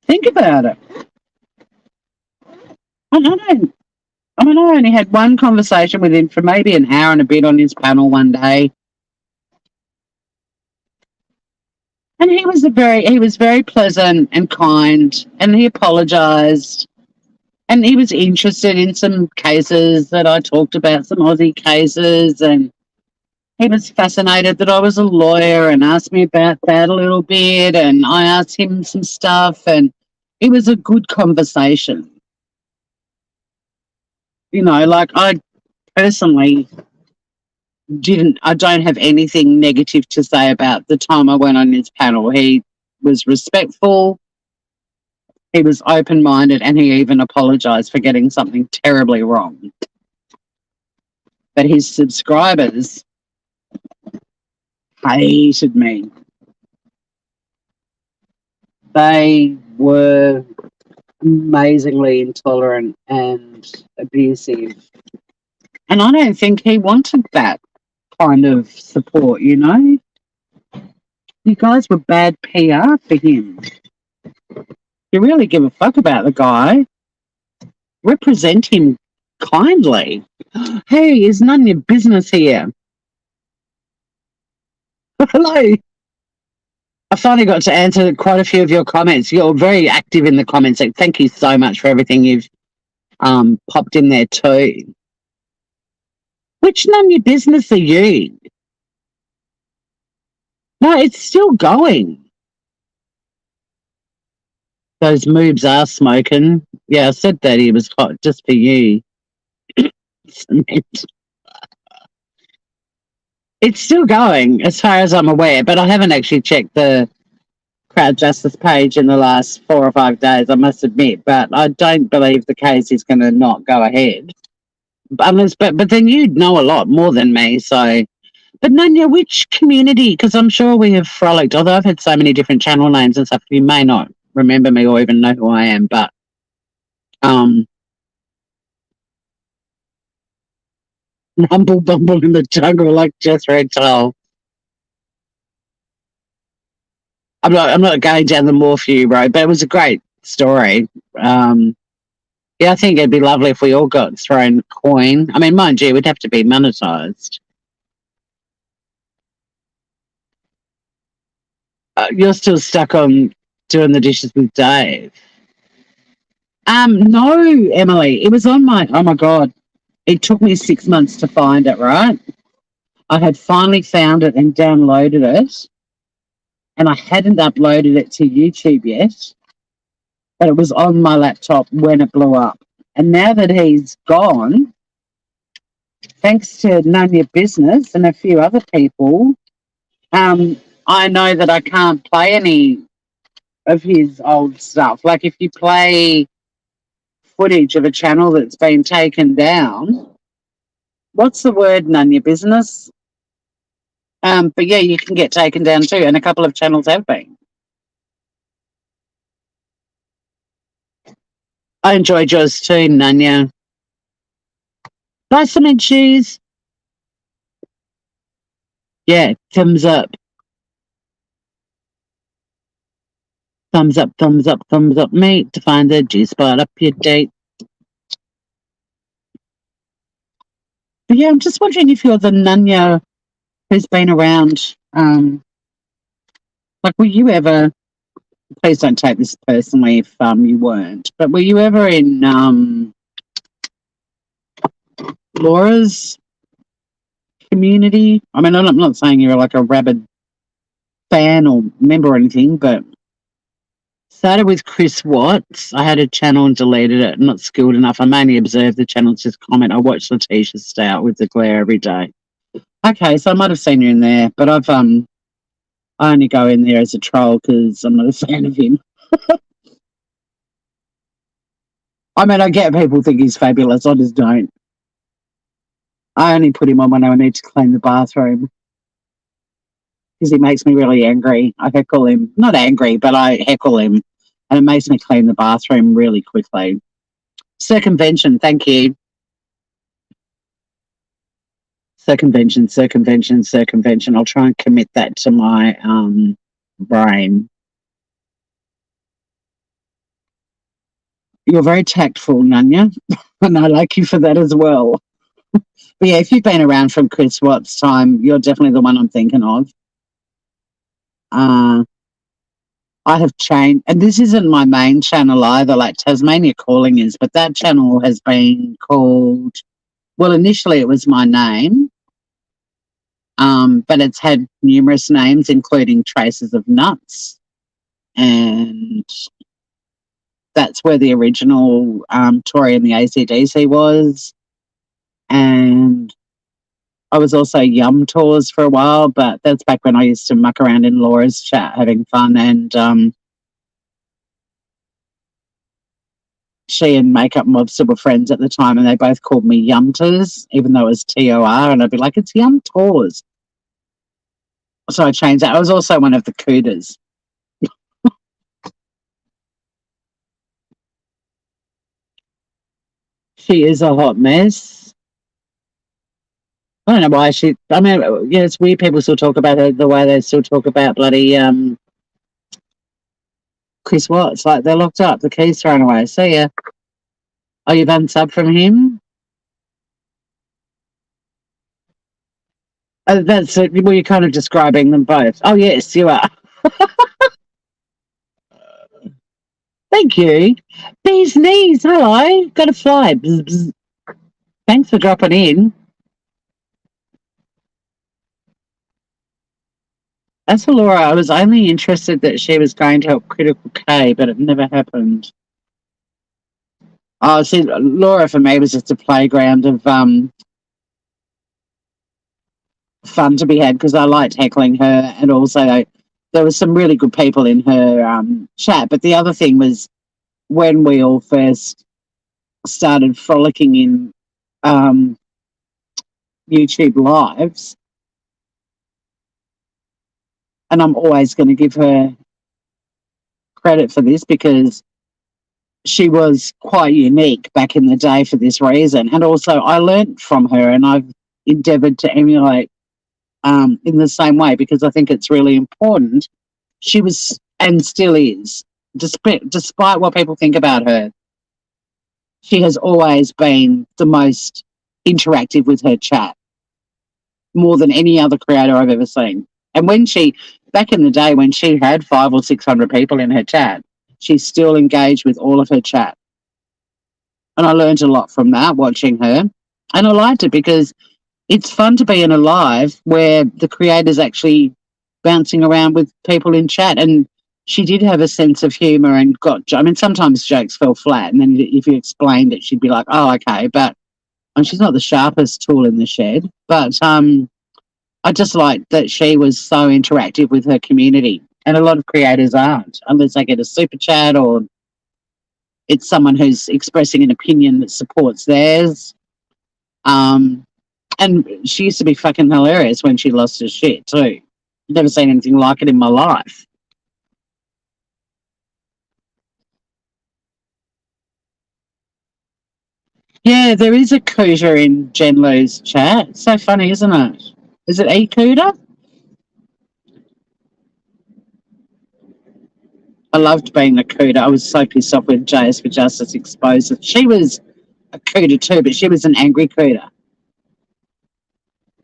Think about it. I only had one conversation with him for maybe an hour and a bit on his panel one day. And he was very pleasant and kind, and he apologised. And he was interested in some cases that I talked about, some Aussie cases, and he was fascinated that I was a lawyer and asked me about that a little bit, and I asked him some stuff, and it was a good conversation. You know, like, I personally I don't have anything negative to say about the time I went on his panel. He was respectful, he was open-minded, and he even apologised for getting something terribly wrong. But his subscribers hated me. They were amazingly intolerant and abusive. And I don't think he wanted that kind of support, you know? You guys were bad PR for him. You really give a fuck about the guy. Represent him kindly. Hey, it's none of your business here. Hello. I finally got to answer quite a few of your comments. You're very active in the comments. So thank you so much for everything you've popped in there too. Which none of your business are you? No, it's still going. Those moves are smoking. Yeah, I said that he was hot just for you. It's still going, as far as I'm aware, but I haven't actually checked the crowd justice page in the last 4 or 5 days, I must admit. But I don't believe the case is going to not go ahead. But then you'd know a lot more than me, so. But Nanya, which community? Because I'm sure we have frolicked, although I've had so many different channel names and stuff, you may not remember me or even know who I am, but Rumble Bumble in the jungle like Jethro Tull. I'm not going down the Morphew road, but it was a great story. Yeah, I think it'd be lovely if we all got thrown coin. I mean, mind you, we'd have to be monetized. You're still stuck on doing the dishes with Dave. No, Emily, it was on my, oh my God, it took me 6 months to find it, right? I had finally found it and downloaded it, and I hadn't uploaded it to YouTube yet, but it was on my laptop when it blew up. And now that he's gone, thanks to None Your Business and a few other people, I know that I can't play any of his old stuff. Like if you play footage of a channel that's been taken down, what's the word, None Your Business? But yeah, you can get taken down too, and a couple of channels have been. I enjoyed yours too, Nanya. Buy some cheese. Yeah, thumbs up. Thumbs up, thumbs up, thumbs up, mate, to find the G spot up your date. But yeah, I'm just wondering if you're the Nanya who's been around. Like, were you ever, please don't take this personally if you weren't, but were you ever in Laura's community? I mean, I'm not saying you're like a rabid fan or member or anything, but started with Chris Watts. I had a channel and deleted it. I'm not skilled enough. I mainly observed the channel, just comment. I watch Letitia Stout with the glare every day. Okay, so I might have seen you in there, but I only go in there as a troll because I'm not a fan of him. I mean, I get people think he's fabulous. I just don't. I only put him on when I need to clean the bathroom because he makes me really angry. I heckle him. Not angry, but I heckle him, and it makes me clean the bathroom really quickly. Circumvention, thank you. Circumvention, circumvention, circumvention. I'll try and commit that to my brain. You're very tactful, Nanya, and I like you for that as well. But yeah, if you've been around from Chris Watts' time, you're definitely the one I'm thinking of. I have changed, and this isn't my main channel either, like Tasmania Calling is, but that channel has been called, well, initially it was my name, but it's had numerous names, including Traces of Nuts, and that's where the original Tory and the ACDC was, and I was also Yum Tours for a while, but that's back when I used to muck around in Laura's chat having fun, and she and Makeup Mobster were friends at the time, and they both called me Yumters, even though it was TOR, and I'd be like, it's Yum Tours. So I changed that. I was also one of the cooters. She is a hot mess. I don't know why she. I mean, yeah, it's weird. People still talk about her the way they still talk about bloody Chris Watts. Like they're locked up, the keys thrown away. See ya. Oh, you've unsubbed from him. That's well, you're kind of describing them both. Oh yes, you are. Thank you. Bee's knees. Hello. Got to fly. Bzz, bzz. Thanks for dropping in. As for Laura, I was only interested that she was going to help Critical K, but it never happened. Oh, see, Laura for me was just a playground of fun to be had because I liked heckling her, and also there was some really good people in her chat. But the other thing was when we all first started frolicking in YouTube lives, and I'm always going to give her credit for this because she was quite unique back in the day for this reason. And also I learned from her and I've endeavoured to emulate in the same way because I think it's really important. She was and still is, despite what people think about her, she has always been the most interactive with her chat, more than any other creator I've ever seen. And back in the day when she had 500 or 600 people in her chat, she still engaged with all of her chat. And I learned a lot from that, watching her. And I liked it because it's fun to be in a live where the creator's actually bouncing around with people in chat. And she did have a sense of humour and sometimes jokes fell flat. And then if you explained it, she'd be like, oh, okay. But she's not the sharpest tool in the shed. But I just liked that she was so interactive with her community. And a lot of creators aren't, unless they get a super chat or it's someone who's expressing an opinion that supports theirs. And she used to be fucking hilarious when she lost her shit too. Never seen anything like it in my life. Yeah, there is a cooter in Jen Lou's chat. It's so funny, isn't it? Is it a cooter? I loved being a cooter. I was so pissed off when JS for Justice exposed it. She was a cooter too, but she was an angry cooter.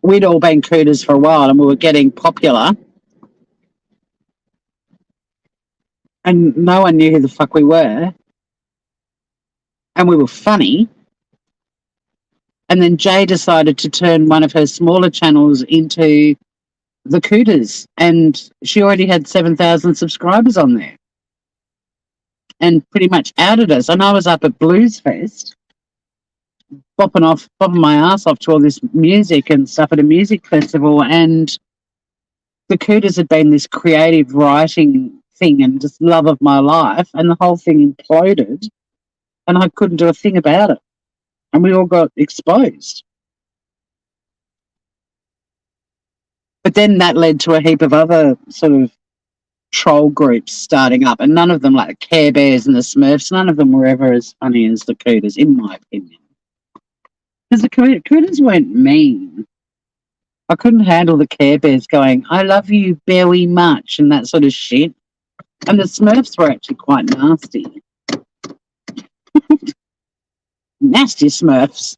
We'd all been cooters for a while and we were getting popular. And no one knew who the fuck we were. And we were funny. And then Jay decided to turn one of her smaller channels into the Cooters. And she already had 7,000 subscribers on there. And pretty much outed us. And I was up at Blues Fest, bopping my ass off to all this music and stuff at a music festival. And the Cooters had been this creative writing thing and just love of my life. And the whole thing imploded. And I couldn't do a thing about it. And we all got exposed. But then that led to a heap of other sort of troll groups starting up, and none of them, like the Care Bears and the Smurfs, none of them were ever as funny as the Cooters, in my opinion. Because the Cooters weren't mean. I couldn't handle the Care Bears going, I love you very much, and that sort of shit. And the Smurfs were actually quite nasty. Nasty Smurfs.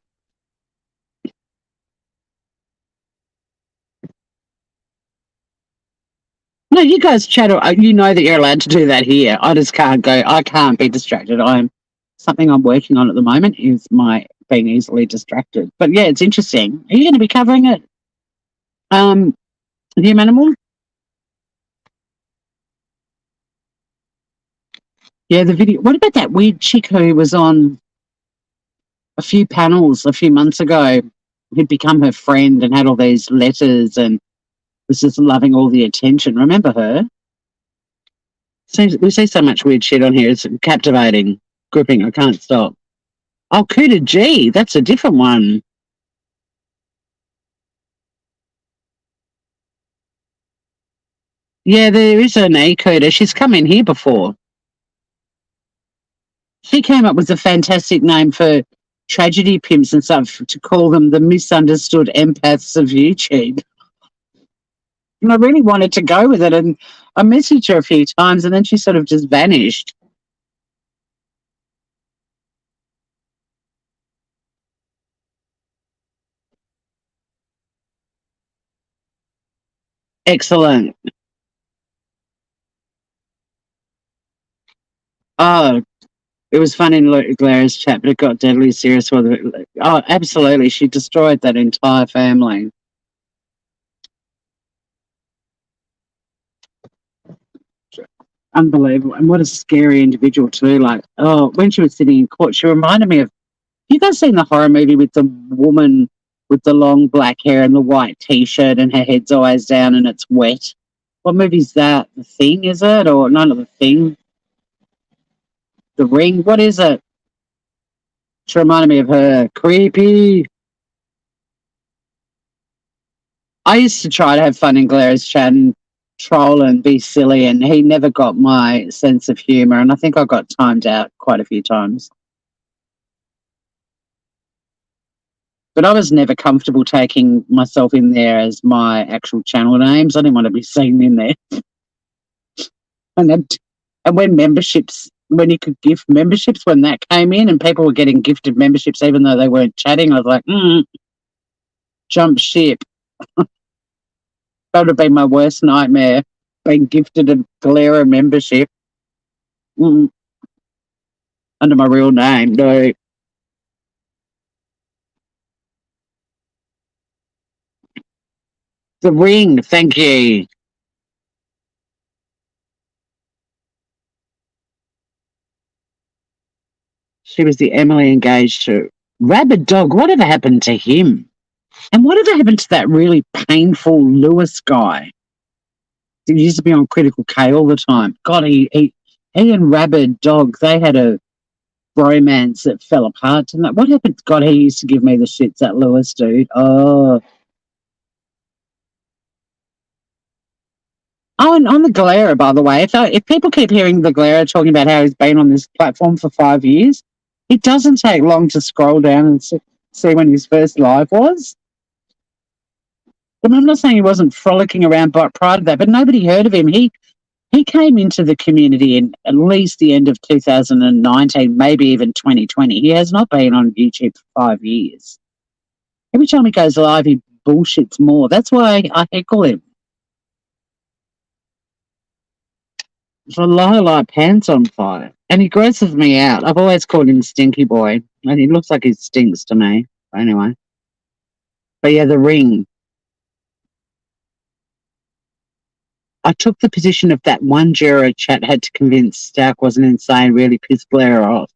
No, you guys chat. You know that you're allowed to do that here. I just can't go. I can't be distracted. Something I'm working on at the moment is my being easily distracted. But yeah, it's interesting. Are you going to be covering it? Human Animal? Yeah, the video. What about that weird chick who was on a few panels a few months ago, who'd become her friend and had all these letters and was just loving all the attention? Remember her? We see so much weird shit on here. It's captivating, gripping. I can't stop. Oh, Cooter G. That's a different one. Yeah, there is an E-coder. She's come in here before. She came up with a fantastic name for tragedy pimps and stuff to call them the misunderstood empaths of YouTube. And I really wanted to go with it, and I messaged her a few times, and then she sort of just vanished. Excellent. Oh, it was fun in Glara's chat, but it got deadly serious. Oh, absolutely. She destroyed that entire family. Unbelievable. And what a scary individual, too. Like, oh, when she was sitting in court, she reminded me of. You guys seen the horror movie with the woman with the long black hair and the white T-shirt and her head's always down and it's wet? What movie's that? The Thing, is it? Or no, not The Thing. The Ring. What is it? She reminded me of her. Creepy. I used to try to have fun in Glara's chat and troll and be silly, and he never got my sense of humour, and I think I got timed out quite a few times. But I was never comfortable taking myself in there as my actual channel names. I didn't want to be seen in there. And when when you could gift memberships, when that came in and people were getting gifted memberships even though they weren't chatting, I was like, jump ship. That would have been my worst nightmare, being gifted a Galera membership under my real name. No. The Ring, thank you. She was the Emily engaged to. Rabid Dog, whatever happened to him? And whatever happened to that really painful Lewis guy? He used to be on Critical K all the time. God, he and Rabid Dog, they had a bromance that fell apart. Tonight. What happened? God, he used to give me the shits, that Lewis dude. Oh, and on the Galera, by the way, if people keep hearing the Galera talking about how he's been on this platform for 5 years, it doesn't take long to scroll down and see when his first live was. And I'm not saying he wasn't frolicking around prior to that, but nobody heard of him. He came into the community in at least the end of 2019, maybe even 2020. He has not been on YouTube for 5 years. Every time he goes live, he bullshits more. That's why I heckle him. For like pants on fire. And he grosses me out. I've always called him Stinky Boy. And he looks like he stinks to me. Anyway. But yeah, the Ring. I took the position of that one juror chat had to convince Stark wasn't insane, really pissed Blair off.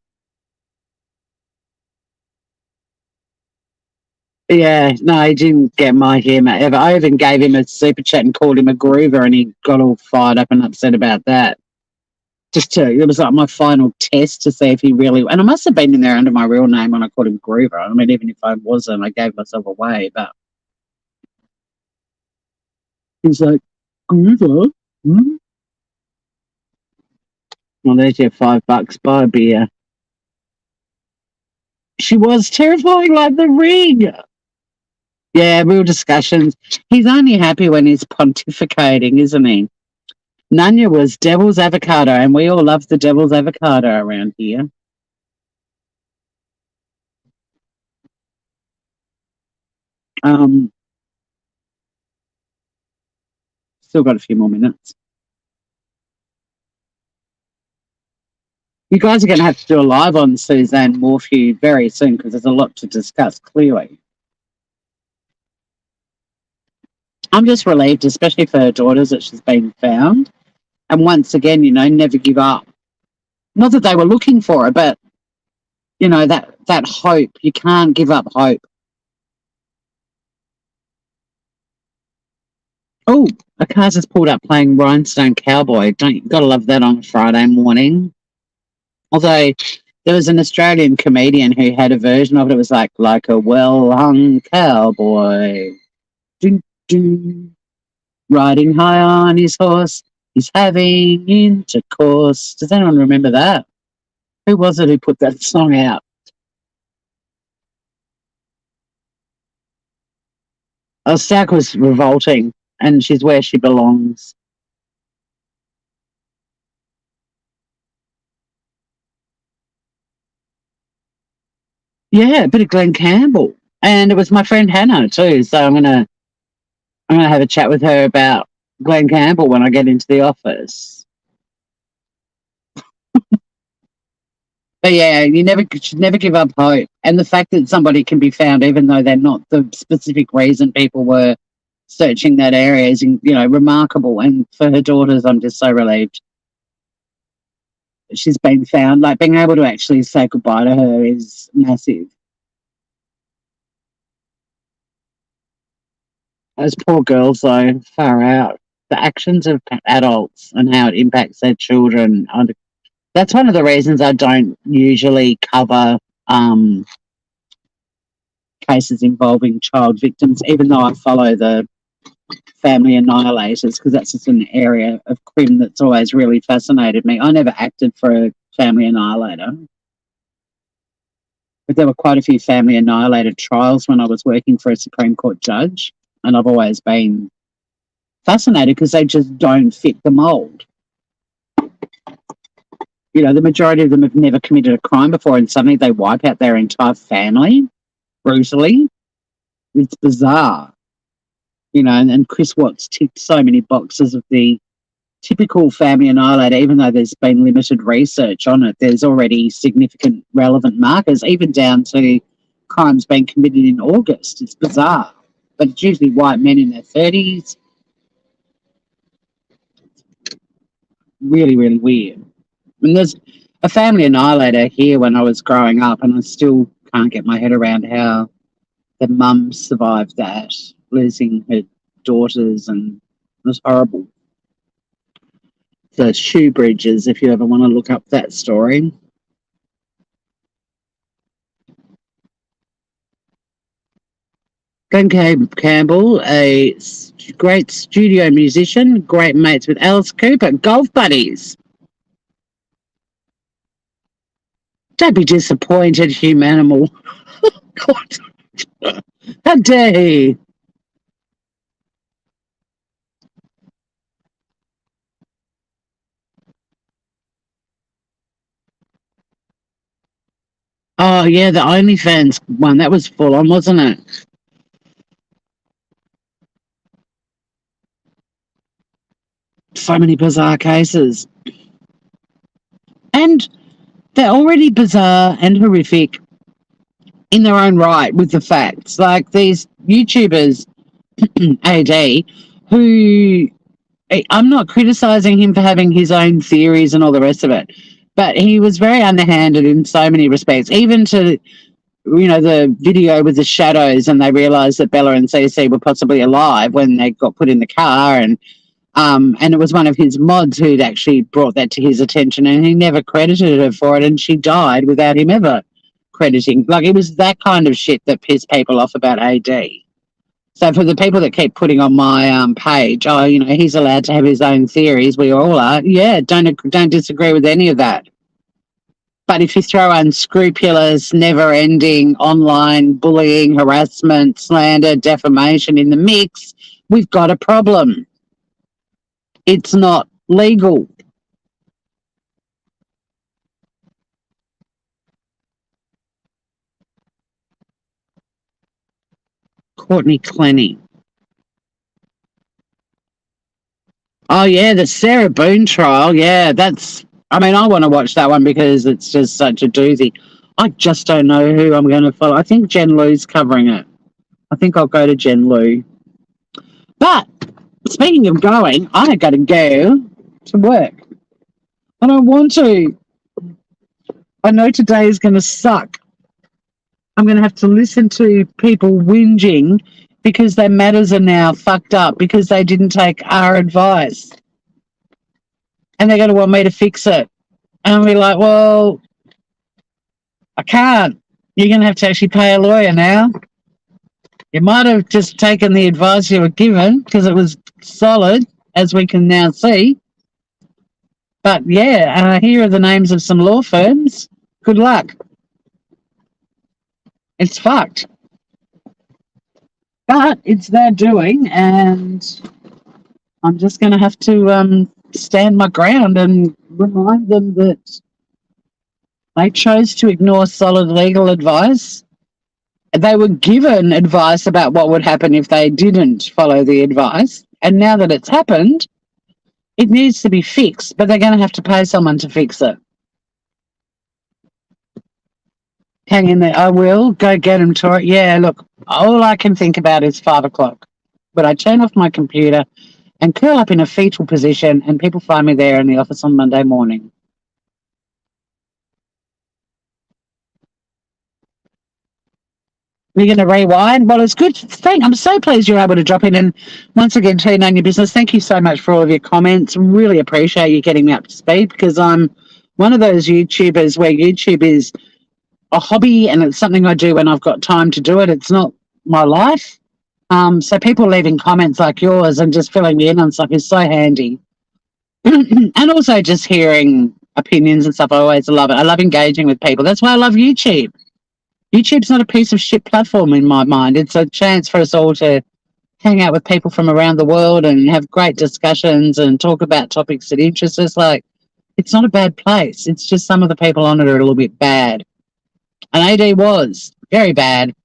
Yeah, no, he didn't get my humor ever. I even gave him a super chat and called him a groover, and he got all fired up and upset about that. It was like my final test to see if he really, and I must have been in there under my real name when I called him Groover. I mean, even if I wasn't, I gave myself away, but he's like, Groover? Hmm? Well, there's your $5, buy a beer. She was terrifying like the Ring. Yeah, real discussions. He's only happy when he's pontificating, isn't he? Nanya was devil's avocado, and we all love the devil's avocado around here. Still got a few more minutes. You guys are going to have to do a live on Suzanne Morphew very soon because there's a lot to discuss, clearly. I'm just relieved, especially for her daughters, that she's been found. And once again, never give up. Not that they were looking for her, but, that hope. You can't give up hope. Oh, a car just pulled up playing Rhinestone Cowboy. Gotta love that on a Friday morning. Although there was an Australian comedian who had a version of it. It was like a well-hung cowboy. Dun, dun. Riding high on his horse, he's having intercourse. Does anyone remember that? Who was it who put that song out? Oh, Stack was revolting, and she's where she belongs. Yeah, a bit of Glenn Campbell. And it was my friend Hannah too, so I'm gonna have a chat with her about Glenn Campbell when I get into the office. But yeah, you should never give up hope. And the fact that somebody can be found, even though they're not the specific reason people were searching that area, is remarkable. And for her daughters, I'm just so relieved that she's been found. Like being able to actually say goodbye to her is massive. Those poor girls, though, far out. The actions of adults and how it impacts their children. That's one of the reasons I don't usually cover cases involving child victims, even though I follow the family annihilators, because that's just an area of crime that's always really fascinated me. I never acted for a family annihilator, but there were quite a few family annihilator trials when I was working for a Supreme Court judge, and I've always been fascinated because they just don't fit the mould. The majority of them have never committed a crime before, and suddenly they wipe out their entire family brutally. It's bizarre. And Chris Watts ticked so many boxes of the typical family annihilator, even though there's been limited research on it. There's already significant relevant markers, even down to crimes being committed in August. It's bizarre. But it's usually white men in their 30s. Really, really weird. And there's a family annihilator here when I was growing up, and I still can't get my head around how the mum survived that, losing her daughters, and it was horrible. The Shoe Bridges, if you ever want to look up that story. Glenn Campbell, a great studio musician, great mates with Alice Cooper, golf buddies. Don't be disappointed, humanimal. God. How dare he? Oh, yeah, the OnlyFans one. That was full on, wasn't it? So many bizarre cases. And they're already bizarre and horrific in their own right with the facts. Like these YouTubers, AD, who I'm not criticizing him for having his own theories and all the rest of it, but he was very underhanded in so many respects, even to the video with the shadows, and they realized that Bella and Cece were possibly alive when they got put in the car, and it was one of his mods who'd actually brought that to his attention, and he never credited her for it, and she died without him ever crediting. Like, it was that kind of shit that pissed people off about AD. So for the people that keep putting on my page, he's allowed to have his own theories, we all are. Yeah, don't disagree with any of that. But if you throw unscrupulous, never-ending online bullying, harassment, slander, defamation in the mix, we've got a problem. It's not legal. Courtney Clenny. Oh, yeah, the Sarah Boone trial. Yeah, I want to watch that one because it's just such a doozy. I just don't know who I'm going to follow. I think Jen Lou's covering it. I think I'll go to Jen Lou. But speaking of going, I got to go to work. I don't want to. I know today is going to suck. I'm going to have to listen to people whinging because their matters are now fucked up because they didn't take our advice. And they're going to want me to fix it. And I'll be like, well, I can't. You're going to have to actually pay a lawyer now. You might have just taken the advice you were given because it was solid, as we can now see. But yeah, here are the names of some law firms. Good luck. It's fucked. But it's their doing, and I'm just going to have to stand my ground and remind them that they chose to ignore solid legal advice. They were given advice about what would happen if they didn't follow the advice. And now that it's happened, it needs to be fixed, but they're going to have to pay someone to fix it. Hang in there. I will go get them to it. Yeah, look, all I can think about is 5 o'clock. But I turn off my computer and curl up in a fetal position, and people find me there in the office on Monday morning. We're going to rewind. Well, it's good. I'm so pleased you're able to drop in and once again tune on your business. Thank you so much for all of your comments. Really appreciate you getting me up to speed, because I'm one of those YouTubers where YouTube is a hobby and it's something I do when I've got time to do it. It's not my life. So people leaving comments like yours and just filling me in on stuff is so handy. And also just hearing opinions and stuff. I always love it. I love engaging with people. That's why I love YouTube. YouTube's not a piece of shit platform in my mind. It's a chance for us all to hang out with people from around the world and have great discussions and talk about topics that interest us. Like, it's not a bad place. It's just some of the people on it are a little bit bad. And AD was very bad.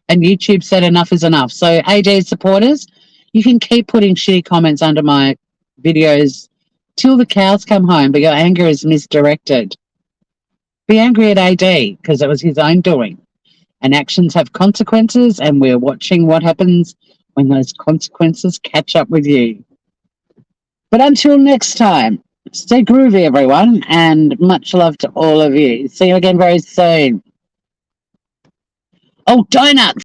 And YouTube said enough is enough. So AD supporters, you can keep putting shitty comments under my videos till the cows come home, but your anger is misdirected. Be angry at AD because it was his own doing. And actions have consequences, and we're watching what happens when those consequences catch up with you. But until next time, stay groovy, everyone, and much love to all of you. See you again very soon. Oh, donuts!